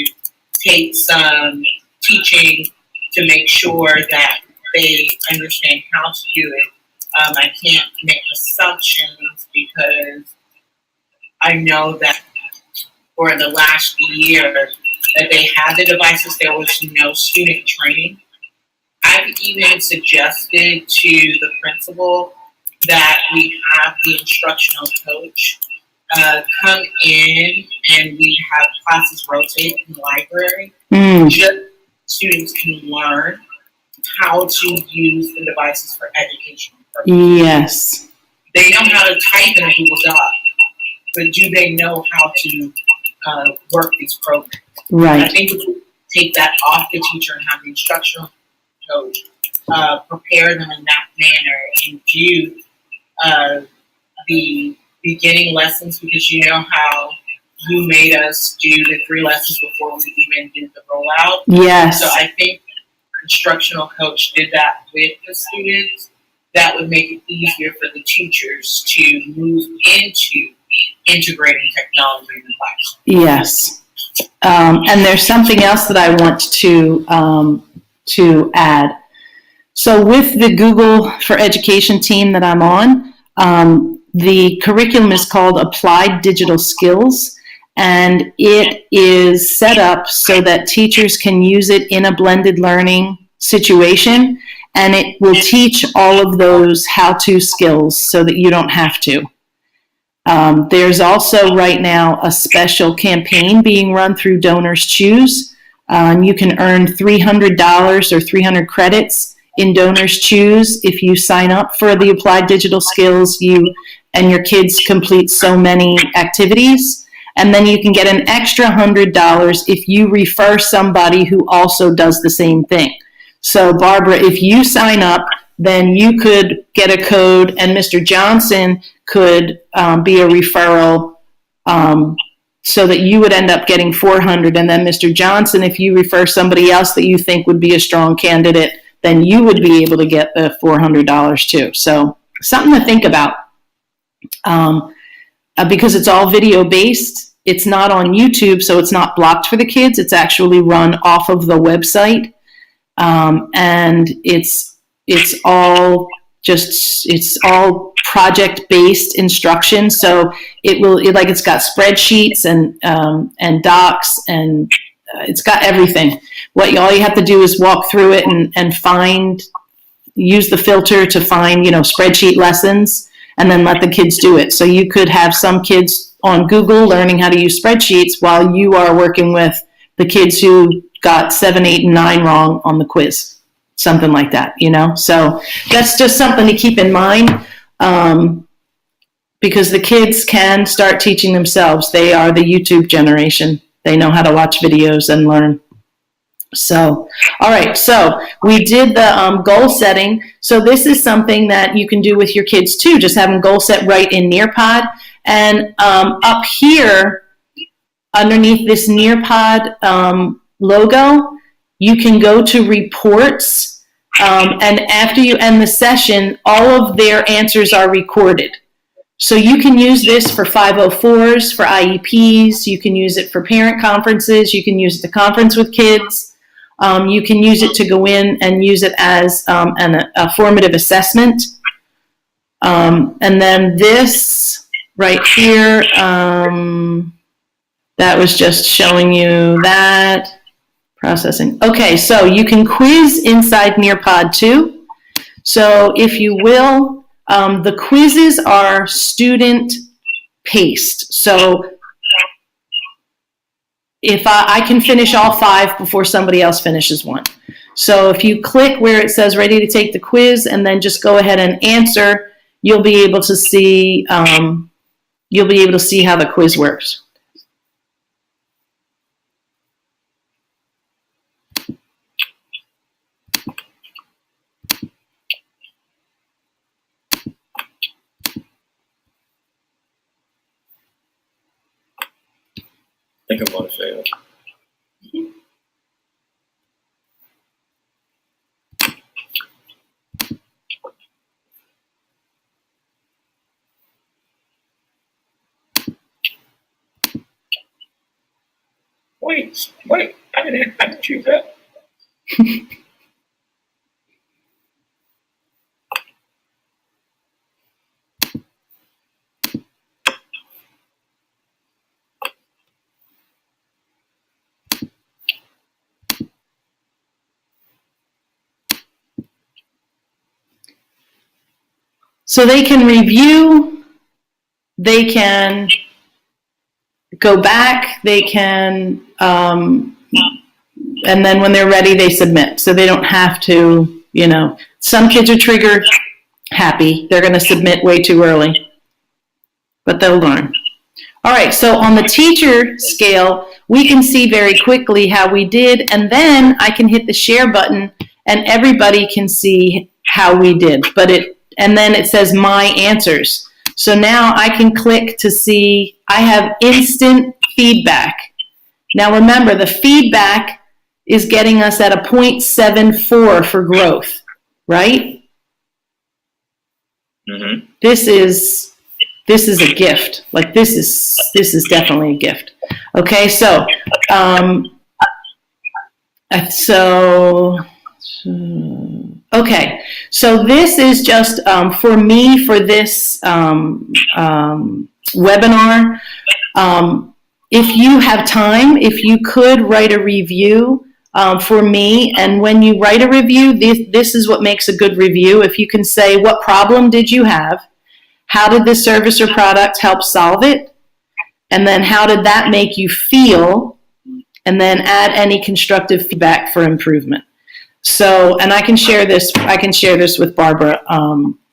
take some teaching to make sure that they understand how to do it. I can't make assumptions because I know that for the last year that they had the devices, there was no student training. I've even suggested to the principal that we have the instructional coach come in and we have classes rotate in the library. Just students can learn how to use the devices for educational purposes. Yes. They know how to type in a Google Doc, but do they know how to work these programs? Right. I think if we take that off the teacher and have the instructional coach prepare them in that manner and do the beginning lessons, because you know how you made us do the 3 lessons before we even did the rollout. Yes. So I think the instructional coach did that with the students. That would make it easier for the teachers to move into integrating technology in the classroom. Yes. And there's something else that I want to add. So with the Google for Education team that I'm on, the curriculum is called Applied Digital Skills, and it is set up so that teachers can use it in a blended learning situation, and it will teach all of those how-to skills so that you don't have to. There's also right now a special campaign being run through Donors Choose. You can earn $300 or 300 credits in Donors Choose if you sign up for the Applied Digital Skills. You and your kids complete so many activities. And then you can get an extra $100 if you refer somebody who also does the same thing. So Barbara, if you sign up, then you could get a code, and Mr. Johnson could be a referral, so that you would end up getting $400. And then Mr. Johnson, if you refer somebody else that you think would be a strong candidate, then you would be able to get the $400 too. So something to think about. Because it's all video based, it's not on YouTube, so it's not blocked for the kids. It's actually run off of the website, and it's all project based instruction. So it's got spreadsheets and docs, and it's got everything. All you have to do is walk through it and use the filter to find spreadsheet lessons, and then let the kids do it. So you could have some kids on Google learning how to use spreadsheets while you are working with the kids who got 7, 8, and 9 wrong on the quiz, something like that, So that's just something to keep in mind, because the kids can start teaching themselves. They are the YouTube generation. They know how to watch videos and learn. So, all right, so we did the goal setting. So this is something that you can do with your kids too, just have them goal set right in Nearpod. And up here, underneath this Nearpod logo, you can go to reports, and after you end the session, all of their answers are recorded. So you can use this for 504s, for IEPs, you can use it for parent conferences, you can use it to conference with kids. You can use it to go in and use it as a formative assessment. And then this right here, that was just showing you that. Processing. Okay, so you can quiz inside Nearpod too. So if you will, the quizzes are student paced. So if I can finish all 5 before somebody else finishes one. So if you click where it says ready to take the quiz and then just go ahead and answer, you'll be able to see how the quiz works. I think I'm going to fail. Wait, I didn't choose that. So they can review, they can go back, they can, and then when they're ready, they submit. So they don't have to, some kids are trigger happy. They're going to submit way too early, but they'll learn. All right, so on the teacher scale, we can see very quickly how we did, and then I can hit the share button and everybody can see how we did. And then it says my answers. So now I can click to see I have instant feedback. Now remember, the feedback is getting us at a 0.74 for growth, right? Mm-hmm. This is a gift. Like this is definitely a gift. Okay, so okay, so this is just for me for this webinar. If you have time, if you could write a review for me, and when you write a review, this is what makes a good review. If you can say, what problem did you have? How did this service or product help solve it? And then how did that make you feel? And then add any constructive feedback for improvement. So, and I can share this with Barbara.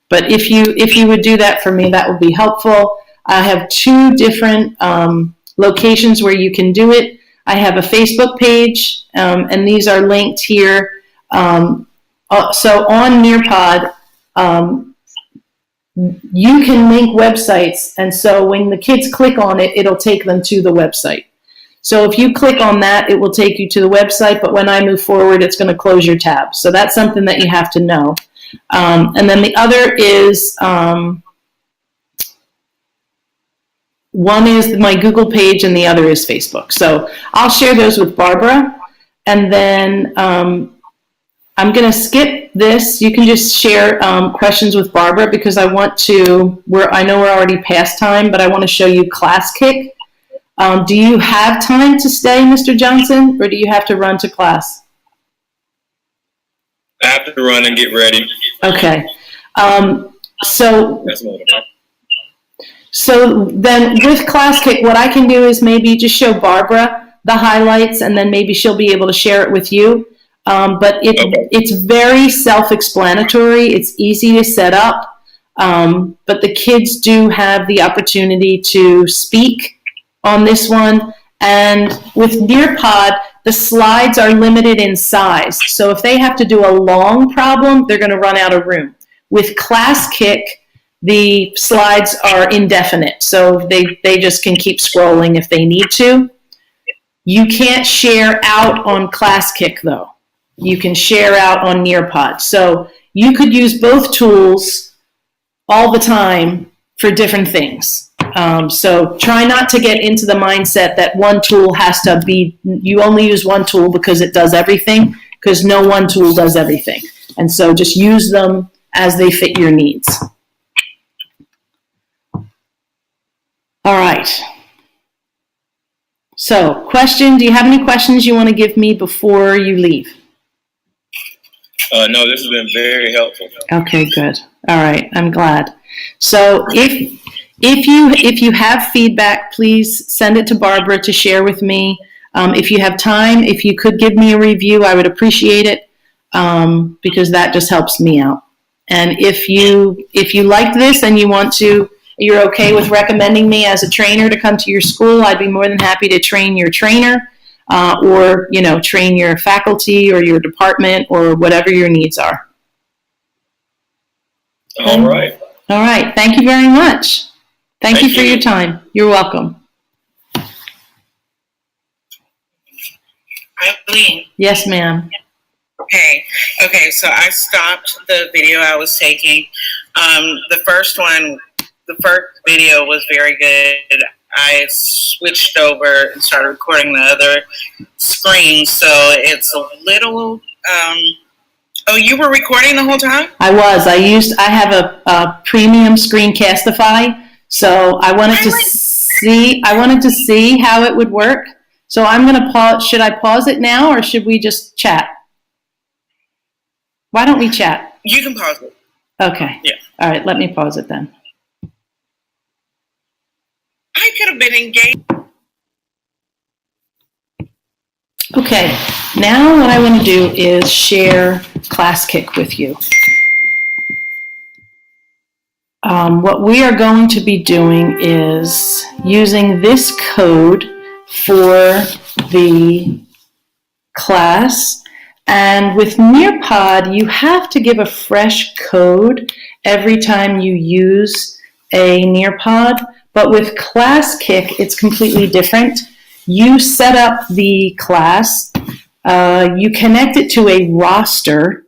But if you would do that for me, that would be helpful. I have 2 different locations where you can do it. I have a Facebook page, and these are linked here. So on Nearpod, you can link websites, and so when the kids click on it, it'll take them to the website. So if you click on that, it will take you to the website, but when I move forward, it's going to close your tab. So that's something that you have to know. And then the other is, one is my Google page and the other is Facebook. So I'll share those with Barbara. And then I'm going to skip this. You can just share questions with Barbara because I want to, I know we're already past time, but I want to show you ClassKick. Do you have time to stay, Mr. Johnson, or do you have to run to class? I have to run and get ready. Okay. So then with ClassKick, what I can do is maybe just show Barbara the highlights, and then maybe she'll be able to share it with you. But it's very self-explanatory. It's easy to set up, but the kids do have the opportunity to speak on this one. And with Nearpod, the slides are limited in size. So if they have to do a long problem, they're going to run out of room. With ClassKick, the slides are indefinite, so they just can keep scrolling if they need to. You can't share out on ClassKick, though. You can share out on Nearpod. So you could use both tools all the time for different things. So try not to get into the mindset that one tool has to be, you only use one tool because it does everything, because no one tool does everything. And so just use them as they fit your needs. All right. So, question, do you have any questions you want to give me before you leave? No, this has been very helpful. Okay, good. All right, I'm glad. So if you have feedback, please send it to Barbara to share with me. If you have time, if you could give me a review, I would appreciate it, because that just helps me out. And if you like this and you're okay with recommending me as a trainer to come to your school, I'd be more than happy to train your trainer, or train your faculty or your department or whatever your needs are. All right. All right. Thank you very much. Thank you for your time. You're welcome. Eileen. Yes, ma'am. Okay, so I stopped the video I was taking. The first video was very good. I switched over and started recording the other screen, so it's a little, oh, you were recording the whole time? I was. I have a premium Screencastify, so I wanted to see how it would work. So I'm going to pause. Should I pause it now, or should we just chat? Why don't we chat? You can pause it. Okay. Yeah. All right, let me pause it then. I could have been engaged. Okay, now what I want to do is share ClassKick with you. What we are going to be doing is using this code for the class. And with Nearpod, you have to give a fresh code every time you use a Nearpod. But with ClassKick, it's completely different. You set up the class, you connect it to a roster,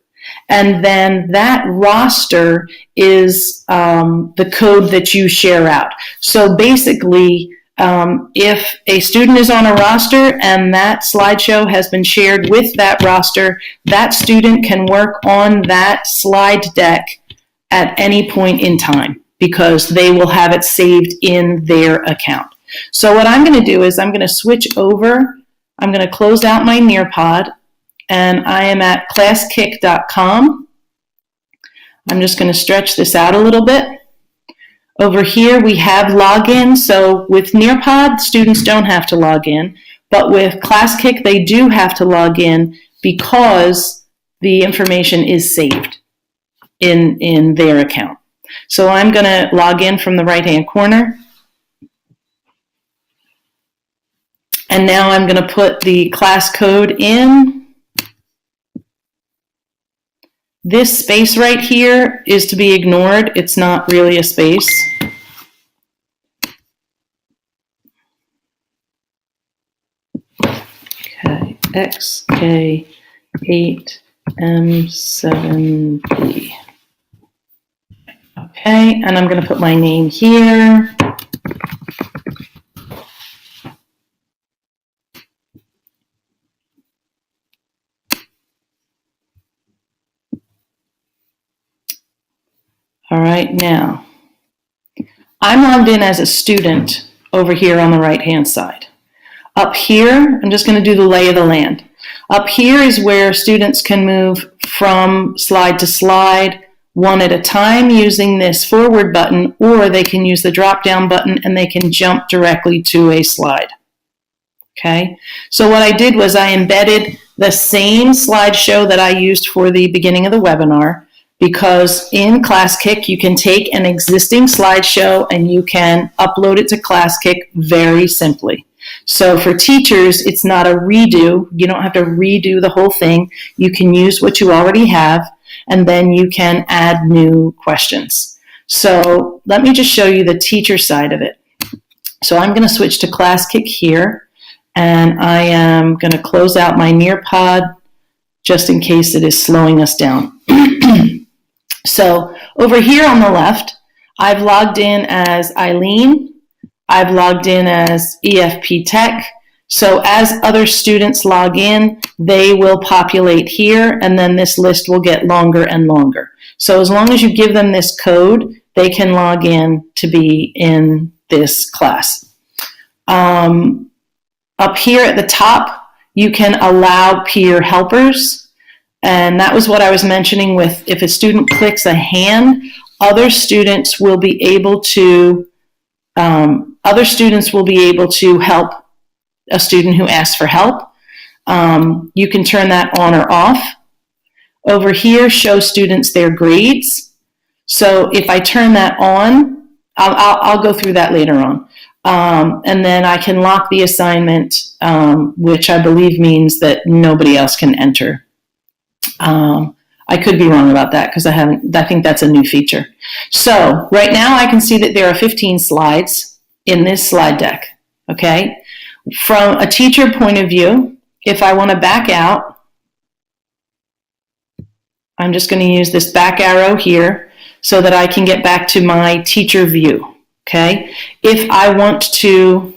and then that roster is the code that you share out. So basically, if a student is on a roster and that slideshow has been shared with that roster, that student can work on that slide deck at any point in time, because they will have it saved in their account. So what I'm going to do is I'm going to switch over. I'm going to close out my Nearpod, and I am at classkick.com. I'm just going to stretch this out a little bit. Over here we have login. So with Nearpod, students don't have to log in, but with ClassKick they do have to log in because the information is saved in their account. So I'm going to log in from the right-hand corner. And now I'm going to put the class code in. This space right here is to be ignored. It's not really a space. Okay, XK8M7B. Okay, and I'm going to put my name here. All right, now, I'm logged in as a student over here on the right-hand side. Up here, I'm just going to do the lay of the land. Up here is where students can move from slide to slide, one at a time using this forward button, or they can use the drop-down button and they can jump directly to a slide. Okay, so what I did was I embedded the same slideshow that I used for the beginning of the webinar, because in ClassKick, you can take an existing slideshow and you can upload it to ClassKick very simply. So for teachers, it's not a redo. You don't have to redo the whole thing. You can use what you already have, and then you can add new questions. So let me just show you the teacher side of it. So I'm going to switch to ClassKick here, and I am going to close out my Nearpod just in case it is slowing us down. So over here on the left, I've logged in as Eileen. I've logged in as EFP Tech. So as other students log in, they will populate here, and then this list will get longer and longer. So as long as you give them this code, they can log in to be in this class. Up here at the top, you can allow peer helpers. And that was what I was mentioning with if a student clicks a hand, other students will be able to help a student who asks for help. You can turn that on or off. Over here, show students their grades. So if I turn that on, I'll go through that later on. And then I can lock the assignment, which I believe means that nobody else can enter. I could be wrong about that because I think that's a new feature. So right now I can see that there are 15 slides in this slide deck, okay? From a teacher point of view, if I want to back out, I'm just going to use this back arrow here so that I can get back to my teacher view, okay? If I want to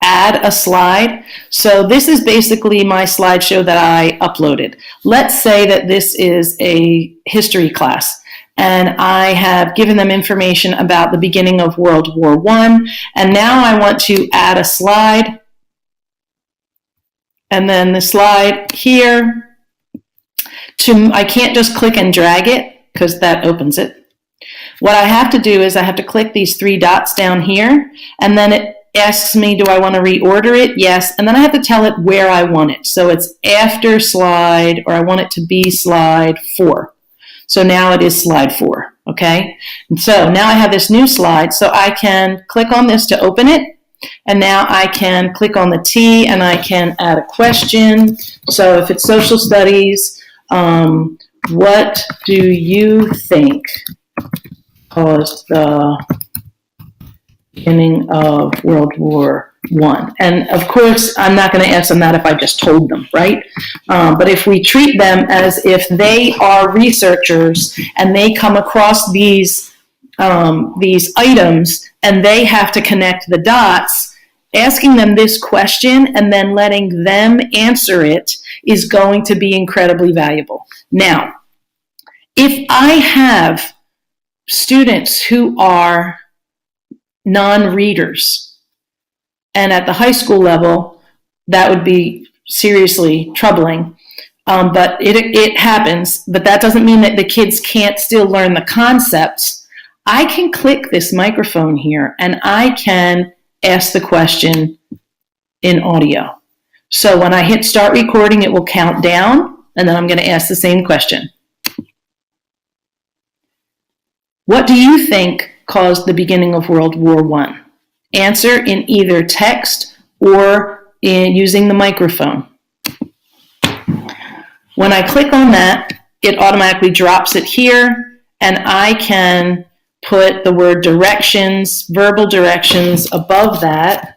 add a slide, so this is basically my slideshow that I uploaded. Let's say that this is a history class, and I have given them information about the beginning of World War I, and now I want to add a slide, and then the slide here. I can't just click and drag it because that opens it. What I have to do is I have to click these three dots down here, and then it asks me, do I want to reorder it? Yes. And then I have to tell it where I want it. So it's after slide, or I want it to be slide 4. So now it is slide 4. Okay. And so now I have this new slide. So I can click on this to open it. And now I can click on the T and I can add a question. So if it's social studies, what do you think caused the beginning of World War I? And of course, I'm not going to ask them that if I just told them, right? But if we treat them as if they are researchers and they come across these items and they have to connect the dots, asking them this question and then letting them answer it is going to be incredibly valuable. Now, if I have students who are non-readers, and at the high school level, that would be seriously troubling. But it happens, but that doesn't mean that the kids can't still learn the concepts. I can click this microphone here, and I can ask the question in audio. So when I hit start recording, it will count down, and then I'm going to ask the same question. What do you think caused the beginning of World War I? Answer in either text or using the microphone. When I click on that, it automatically drops it here, and I can put the word directions, verbal directions above that.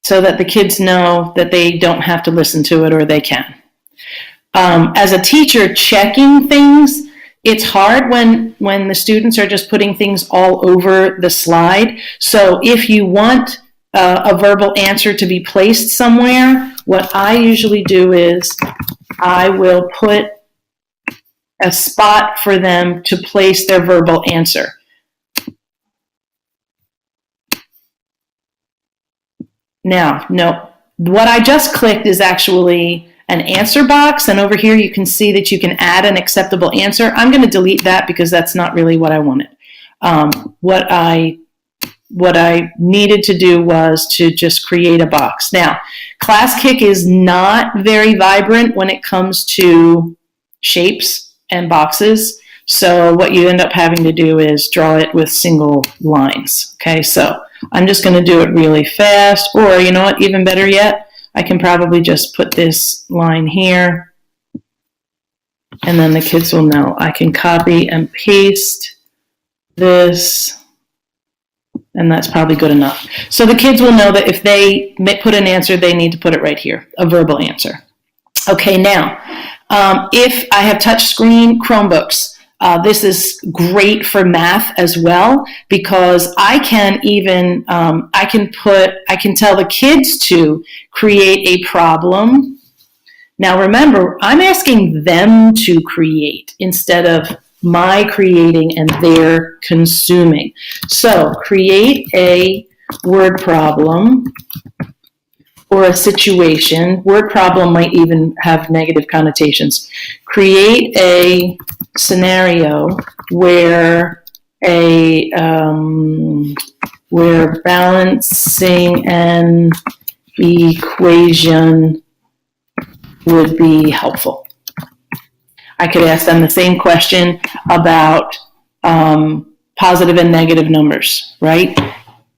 So that the kids know that they don't have to listen to it, or they can. As a teacher, checking things, it's hard when the students are just putting things all over the slide. So if you want a verbal answer to be placed somewhere, what I usually do is I will put a spot for them to place their verbal answer. Now, no, what I just clicked is actually an answer box, and over here you can see that you can add an acceptable answer. I'm going to delete that because that's not really what I wanted. What I needed to do was to just create a box. Now, ClassKick is not very vibrant when it comes to shapes and boxes, so what you end up having to do is draw it with single lines. Okay, so I'm just going to do it really fast, or you know what, even better yet, I can probably just put this line here, and then the kids will know. I can copy and paste this, and that's probably good enough. So the kids will know that if they put an answer, they need to put it right here, a verbal answer. Okay, now, if I have touchscreen Chromebooks, this is great for math as well, because I can even, I can tell the kids to create a problem. Now remember, I'm asking them to create instead of my creating and their consuming. So create a word problem or a situation. Word problem might even have negative connotations. Create a scenario where we're balancing an equation would be helpful. I could ask them the same question about positive and negative numbers, right?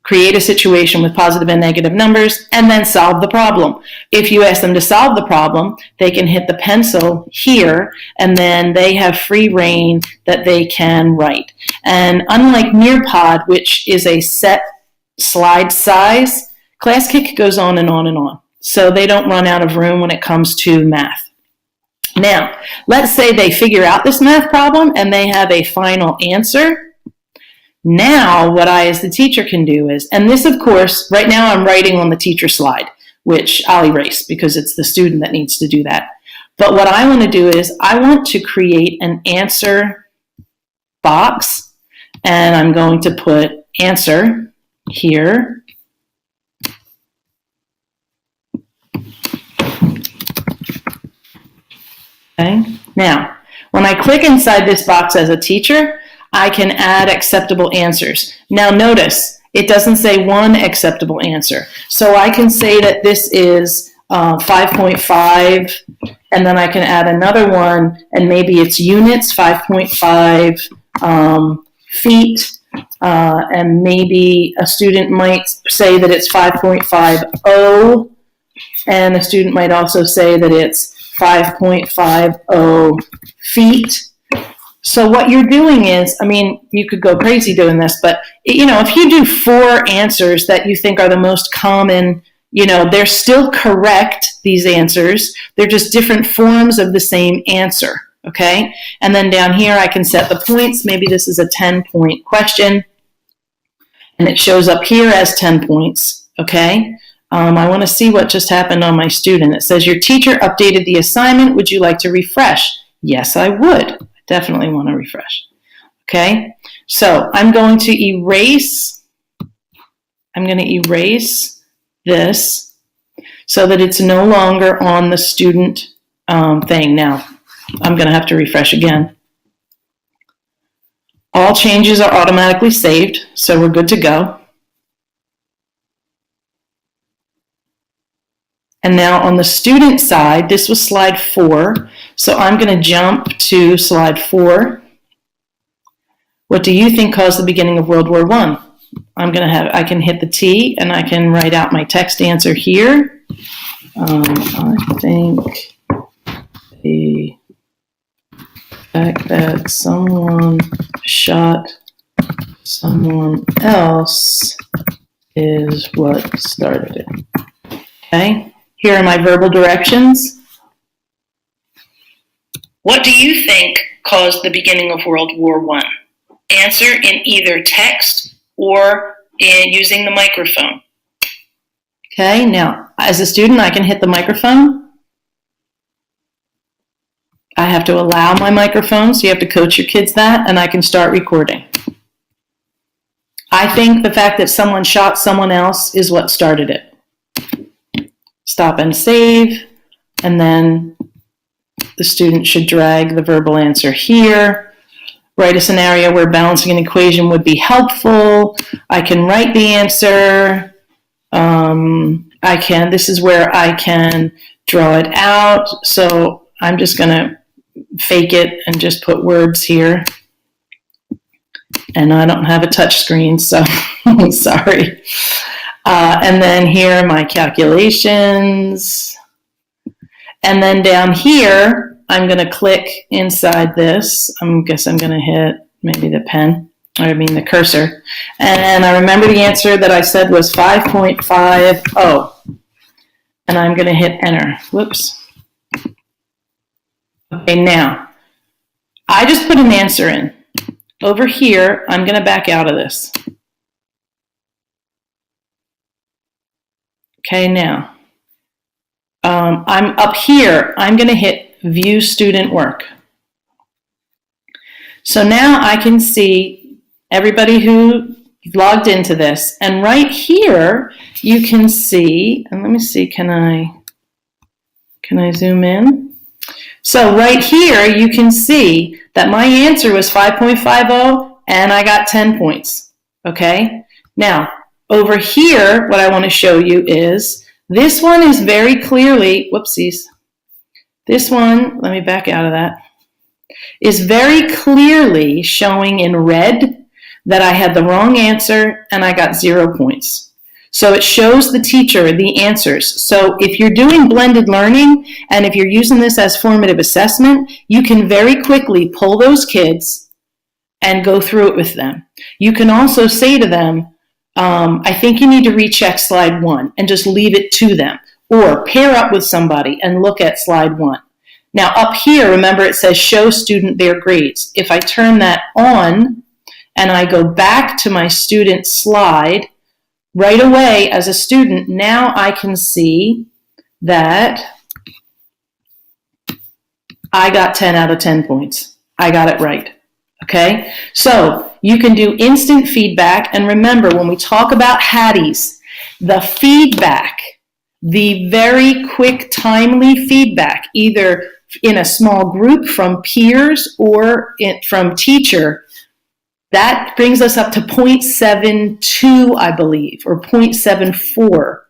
Create a situation with positive and negative numbers, and then solve the problem. If you ask them to solve the problem, they can hit the pencil here, and then they have free reign that they can write. And unlike Nearpod, which is a set slide size, ClassKick goes on and on and on. So they don't run out of room when it comes to math. Now, let's say they figure out this math problem and they have a final answer. Now, what I as the teacher can do is, and this of course, right now I'm writing on the teacher slide, which I'll erase because it's the student that needs to do that. But what I want to do is I want to create an answer box, and I'm going to put answer here. Okay. Now, when I click inside this box as a teacher, I can add acceptable answers. Now notice, it doesn't say one acceptable answer. So I can say that this is 5.5, and then I can add another one, and maybe it's units, 5.5 feet, and maybe a student might say that it's 5.50, and a student might also say that it's 5.50 feet. So what you're doing is, I mean, you could go crazy doing this, but, you know, if you do 4 answers that you think are the most common, you know, they're still correct, these answers. They're just different forms of the same answer, okay? And then down here, I can set the points. Maybe this is a 10-point question, and it shows up here as 10 points, okay? I want to see what just happened on my student. It says, your teacher updated the assignment. Would you like to refresh? Yes, I would. Definitely want to refresh. Okay, so I'm going to erase this so that it's no longer on the student thing. Now, I'm going to have to refresh again. All changes are automatically saved, so we're good to go. And now on the student side, this was slide 4. So I'm going to jump to slide 4. What do you think caused the beginning of World War I? I can hit the T and I can write out my text answer here. I think the fact that someone shot someone else is what started it. Okay, here are my verbal directions. What do you think caused the beginning of World War I? Answer in either text or in using the microphone. Okay, now, as a student, I can hit the microphone. I have to allow my microphone, so you have to coach your kids that, and I can start recording. I think the fact that someone shot someone else is what started it. Stop and save, and then the student should drag the verbal answer here. Write a scenario where balancing an equation would be helpful. I can write the answer. This is where I can draw it out. So I'm just going to fake it and just put words here. And I don't have a touch screen, so I'm sorry. And then here are my calculations. And then down here, I'm going to click inside this. I guess I'm going to hit maybe the the cursor. And I remember the answer that I said was 5.50. And I'm going to hit enter. Whoops. Okay, now, I just put an answer in. Over here, I'm going to back out of this. Okay, now, I'm up here. I'm going to hit View Student Work. So now I can see everybody who logged into this. And right here, you can see, and let me see, can I zoom in? So right here, you can see that my answer was 5.50 and I got 10 points, okay? Now, over here, what I want to show you is, this one is very clearly, whoopsies. This one, let me back out of that, is very clearly showing in red that I had the wrong answer and I got 0 points. So it shows the teacher the answers. So if you're doing blended learning and if you're using this as formative assessment, you can very quickly pull those kids and go through it with them. You can also say to them, I think you need to recheck slide 1 and just leave it to them. Or pair up with somebody and look at slide 1. Now up here, remember it says show student their grades. If I turn that on and I go back to my student slide, right away as a student, now I can see that I got 10 out of 10 points. I got it right. Okay? So you can do instant feedback. And remember, when we talk about Hattie's, the feedback, the very quick, timely feedback, either in a small group from peers or from teacher, that brings us up to 0.72, I believe, or 0.74.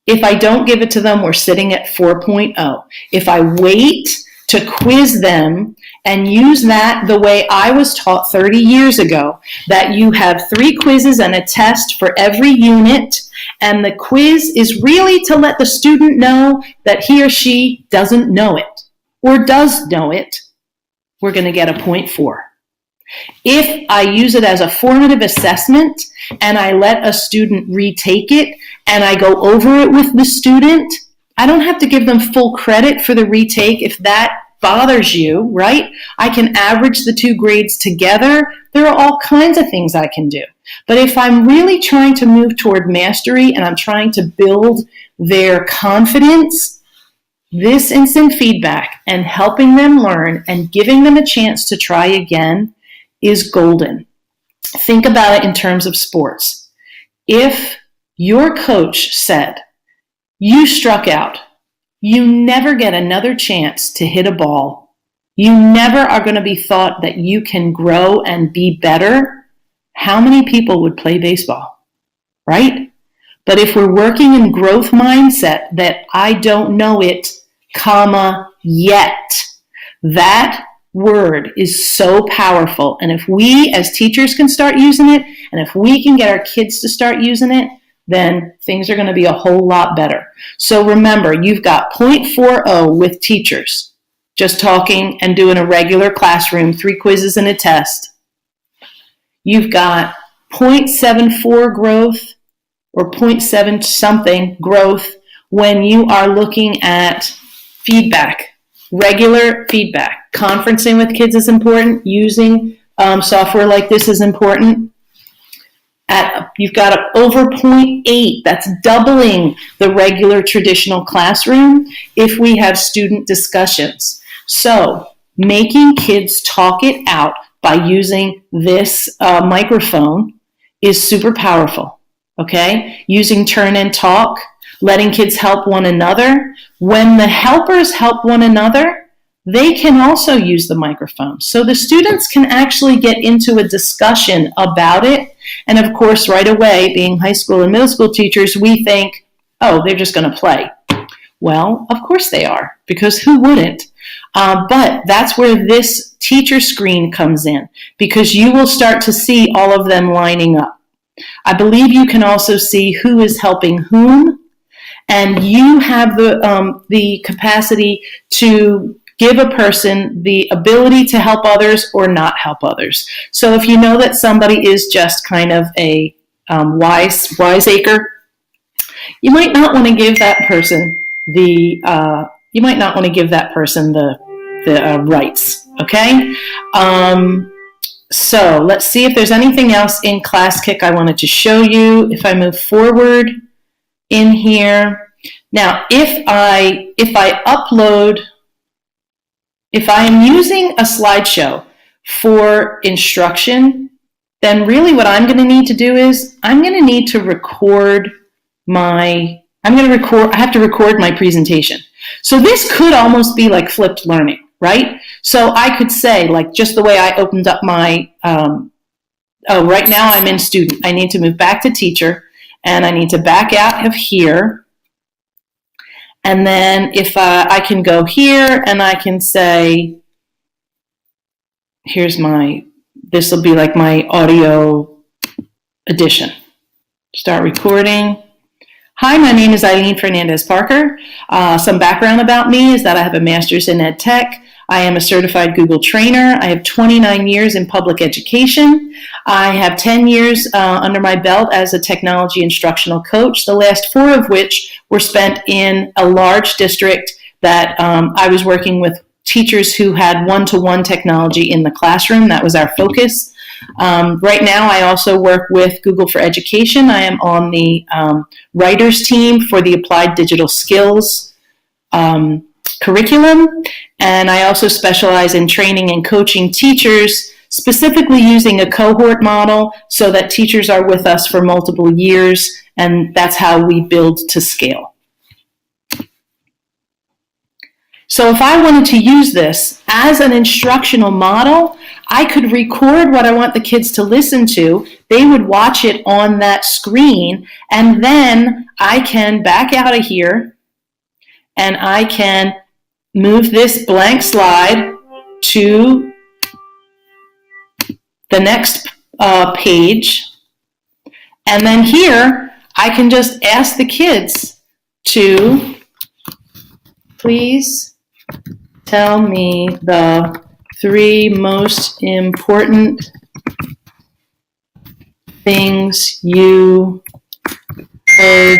If I don't give it to them, we're sitting at 4.0. If I wait to quiz them and use that the way I was taught 30 years ago, that you have 3 quizzes and a test for every unit, and the quiz is really to let the student know that he or she doesn't know it or does know it, we're going to get a 0.4. If I use it as a formative assessment and I let a student retake it and I go over it with the student, I don't have to give them full credit for the retake if that bothers you, right? I can average the 2 grades together. There are all kinds of things I can do. But if I'm really trying to move toward mastery and I'm trying to build their confidence, this instant feedback and helping them learn and giving them a chance to try again is golden. Think about it in terms of sports. If your coach said, you struck out, you never get another chance to hit a ball, you never are going to be thought that you can grow and be better, how many people would play baseball, right? But if we're working in growth mindset that I don't know it, yet, that word is so powerful. And if we as teachers can start using it, and if we can get our kids to start using it, then things are going to be a whole lot better. So remember, you've got 0.40 with teachers, just talking and doing a regular classroom, 3 quizzes and a test. You've got 0.74 growth or 0.7 something growth when you are looking at feedback, regular feedback. Conferencing with kids is important. Using software like this is important. You've got over 0.8. That's doubling the regular traditional classroom if we have student discussions. So making kids talk it out by using this microphone is super powerful, okay? Using turn and talk, letting kids help one another. When the helpers help one another, they can also use the microphone. So the students can actually get into a discussion about it. And of course, right away, being high school and middle school teachers, we think, oh, they're just going to play. Well, of course they are, because who wouldn't? But that's where this teacher screen comes in, because you will start to see all of them lining up. I believe you can also see who is helping whom, and you have the capacity to give a person the ability to help others or not help others. So if you know that somebody is just kind of a wiseacre, you might not want to give that person the rights. Okay. So let's see if there's anything else in ClassKick I wanted to show you. If I move forward in here now, if I am using a slideshow for instruction, then really what I'm going to need to do is I'm going to need to record I have to record my presentation. So this could almost be like flipped learning, right? So I could say, like, just the way I opened up my, right now I'm in student. I need to move back to teacher, and I need to back out of here. And then if I can go here and I can say, this will be like my audio edition. Start recording. Hi, my name is Eileen Fernandez Parker. Some background about me is that I have a master's in EdTech. I am a certified Google trainer. I have 29 years in public education. I have 10 years under my belt as a technology instructional coach, the last 4 of which were spent in a large district that I was working with teachers who had one-to-one technology in the classroom. That was our focus. Right now, I also work with Google for Education. I am on the writers team for the Applied Digital Skills curriculum, and I also specialize in training and coaching teachers, specifically using a cohort model so that teachers are with us for multiple years, and that's how we build to scale. So if I wanted to use this as an instructional model, I could record what I want the kids to listen to. They would watch it on that screen, and then I can back out of here and I can move this blank slide to the next page. And then here, I can just ask the kids to please tell me the 3 most important things you heard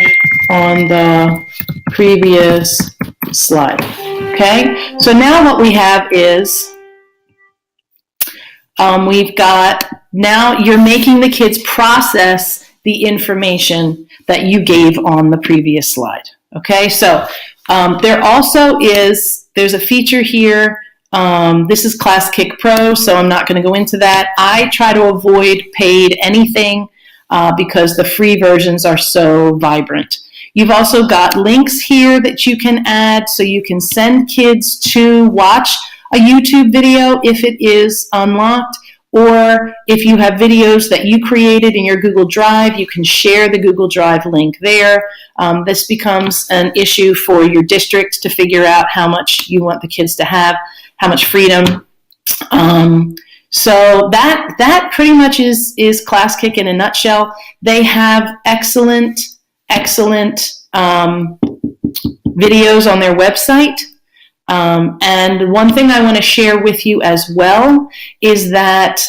on the previous slide. Okay, so now what we have is we've got, now you're making the kids process the information that you gave on the previous slide. Okay, so there also is, there's a feature here. This is ClassKick Pro, so I'm not going to go into that. I try to avoid paid anything because the free versions are so vibrant. You've also got links here that you can add, so you can send kids to watch a YouTube video if it is unlocked, or if you have videos that you created in your Google Drive, you can share the Google Drive link there. This becomes an issue for your district to figure out how much you want the kids to have, how much freedom So that pretty much is ClassKick in a nutshell. They have excellent videos on their website. And one thing I want to share with you as well is that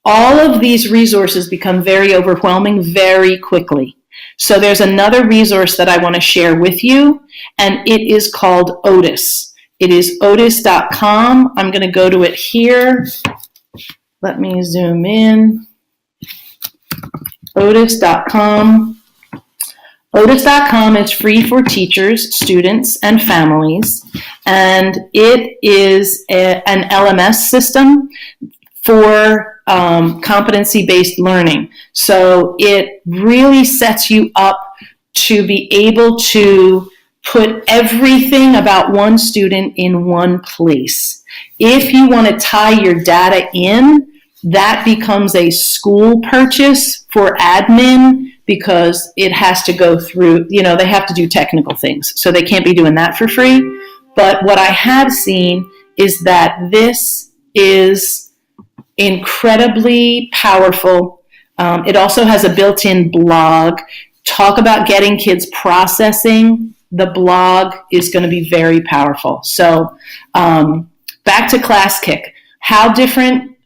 all of these resources become very overwhelming very quickly. So there's another resource that I want to share with you, and it is called Otis. It is otis.com. I'm going to go to it here. Let me zoom in. Otis.com. Otis.com is free for teachers, students, and families, and it is an LMS system for competency-based learning. So it really sets you up to be able to put everything about one student in one place. If you want to tie your data in, that becomes a school purchase for admin because it has to go through, they have to do technical things. So they can't be doing that for free. But what I have seen is that this is incredibly powerful. It also has a built-in blog. Talk about getting kids processing. The blog is going to be very powerful. So back to ClassKick. How different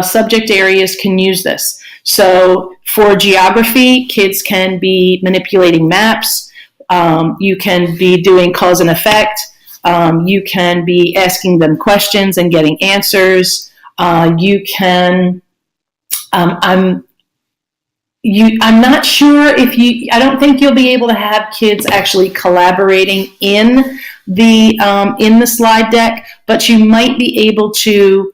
subject areas can use this. So for geography, kids can be manipulating maps. You can be doing cause and effect. You can be asking them questions and getting answers. You can, I'm not sure I don't think you'll be able to have kids actually collaborating in the slide deck, but you might be able to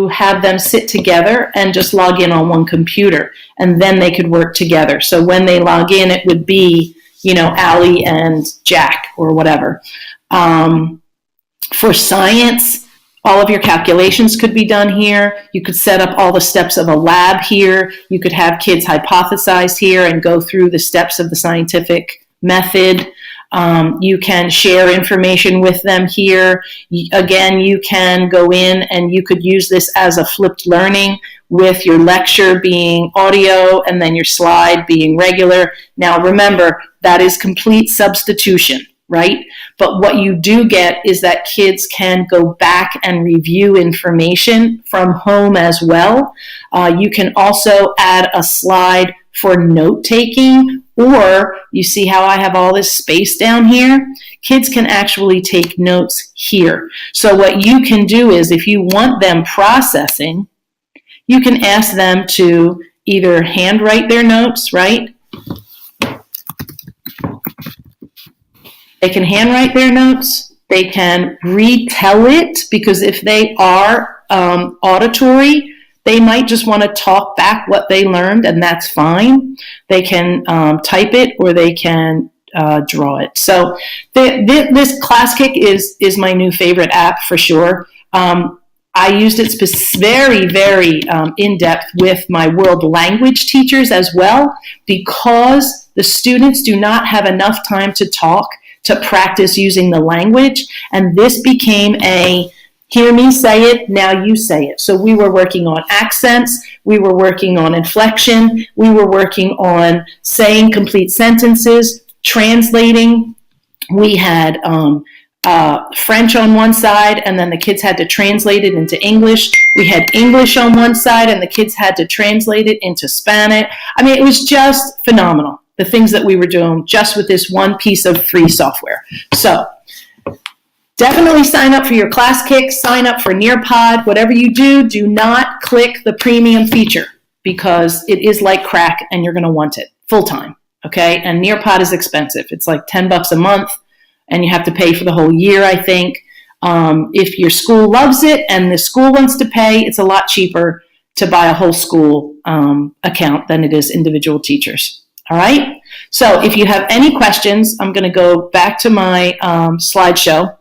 have them sit together and just log in on one computer, and then they could work together. So when they log in, it would be, Allie and Jack or whatever. For science, all of your calculations could be done here. You could set up all the steps of a lab here. You could have kids hypothesize here and go through the steps of the scientific method. You can share information with them here. Again, you can go in and you could use this as a flipped learning with your lecture being audio and then your slide being regular. Now remember, that is complete substitution, right? But what you do get is that kids can go back and review information from home as well. You can also add a slide for note-taking, or you see how I have all this space down here? Kids can actually take notes here. So what you can do is if you want them processing, you can ask them to either handwrite their notes, right? They can handwrite their notes. They can retell it, because if they are auditory, they might just want to talk back what they learned, and that's fine. They can type it, or they can draw it. So this ClassKick is my new favorite app for sure. I used it very, very in-depth with my world language teachers as well, because the students do not have enough time to talk to practice using the language, and this became a hear me say it, now you say it. So we were working on accents, we were working on inflection, we were working on saying complete sentences, translating. We had French on one side, and then the kids had to translate it into English. We had English on one side, and the kids had to translate it into Spanish. I mean, it was just phenomenal, the things that we were doing just with this one piece of free software. So definitely sign up for your ClassKick, sign up for Nearpod. Whatever you do, do not click the premium feature, because it is like crack and you're going to want it full time. Okay. And Nearpod is expensive. It's like $10 a month, and you have to pay for the whole year, I think. If your school loves it and the school wants to pay, it's a lot cheaper to buy a whole school account than it is individual teachers. All right. So if you have any questions, I'm going to go back to my slideshow.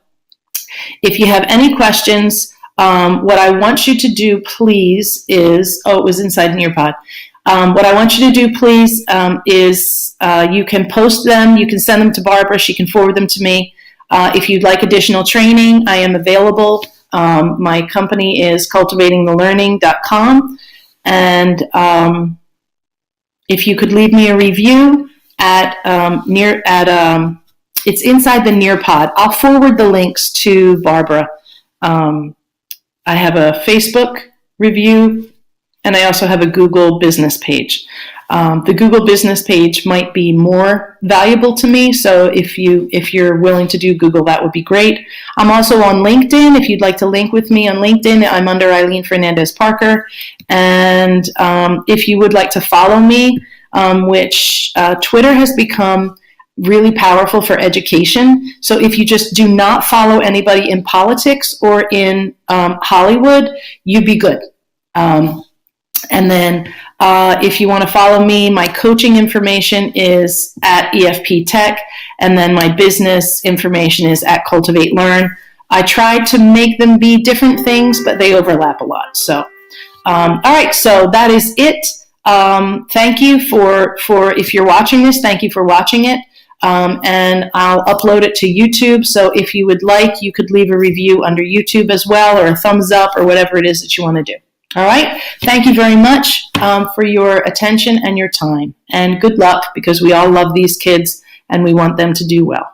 If you have any questions, what I want you to do, please, is, it was inside Nearpod. What I want you to do, please, is you can post them. You can send them to Barbara. She can forward them to me. If you'd like additional training, I am available. My company is cultivatingthelearning.com. And if you could leave me a review it's inside the Nearpod. I'll forward the links to Barbara. I have a Facebook review, and I also have a Google business page. The Google business page might be more valuable to me, so if you're willing to do Google, that would be great. I'm also on LinkedIn. If you'd like to link with me on LinkedIn, I'm under Eileen Fernandez Parker. And if you would like to follow me, which Twitter has become really powerful for education. So if you just do not follow anybody in politics or in Hollywood, you'd be good. And then if you want to follow me, my coaching information is at EFP Tech, and then my business information is at Cultivate Learn. I tried to make them be different things, but they overlap a lot. So, all right, so that is it. Thank you for if you're watching this, thank you for watching it. And I'll upload it to YouTube. So if you would like, you could leave a review under YouTube as well, or a thumbs up, or whatever it is that you want to do. All right. Thank you very much for your attention and your time. And good luck, because we all love these kids and we want them to do well.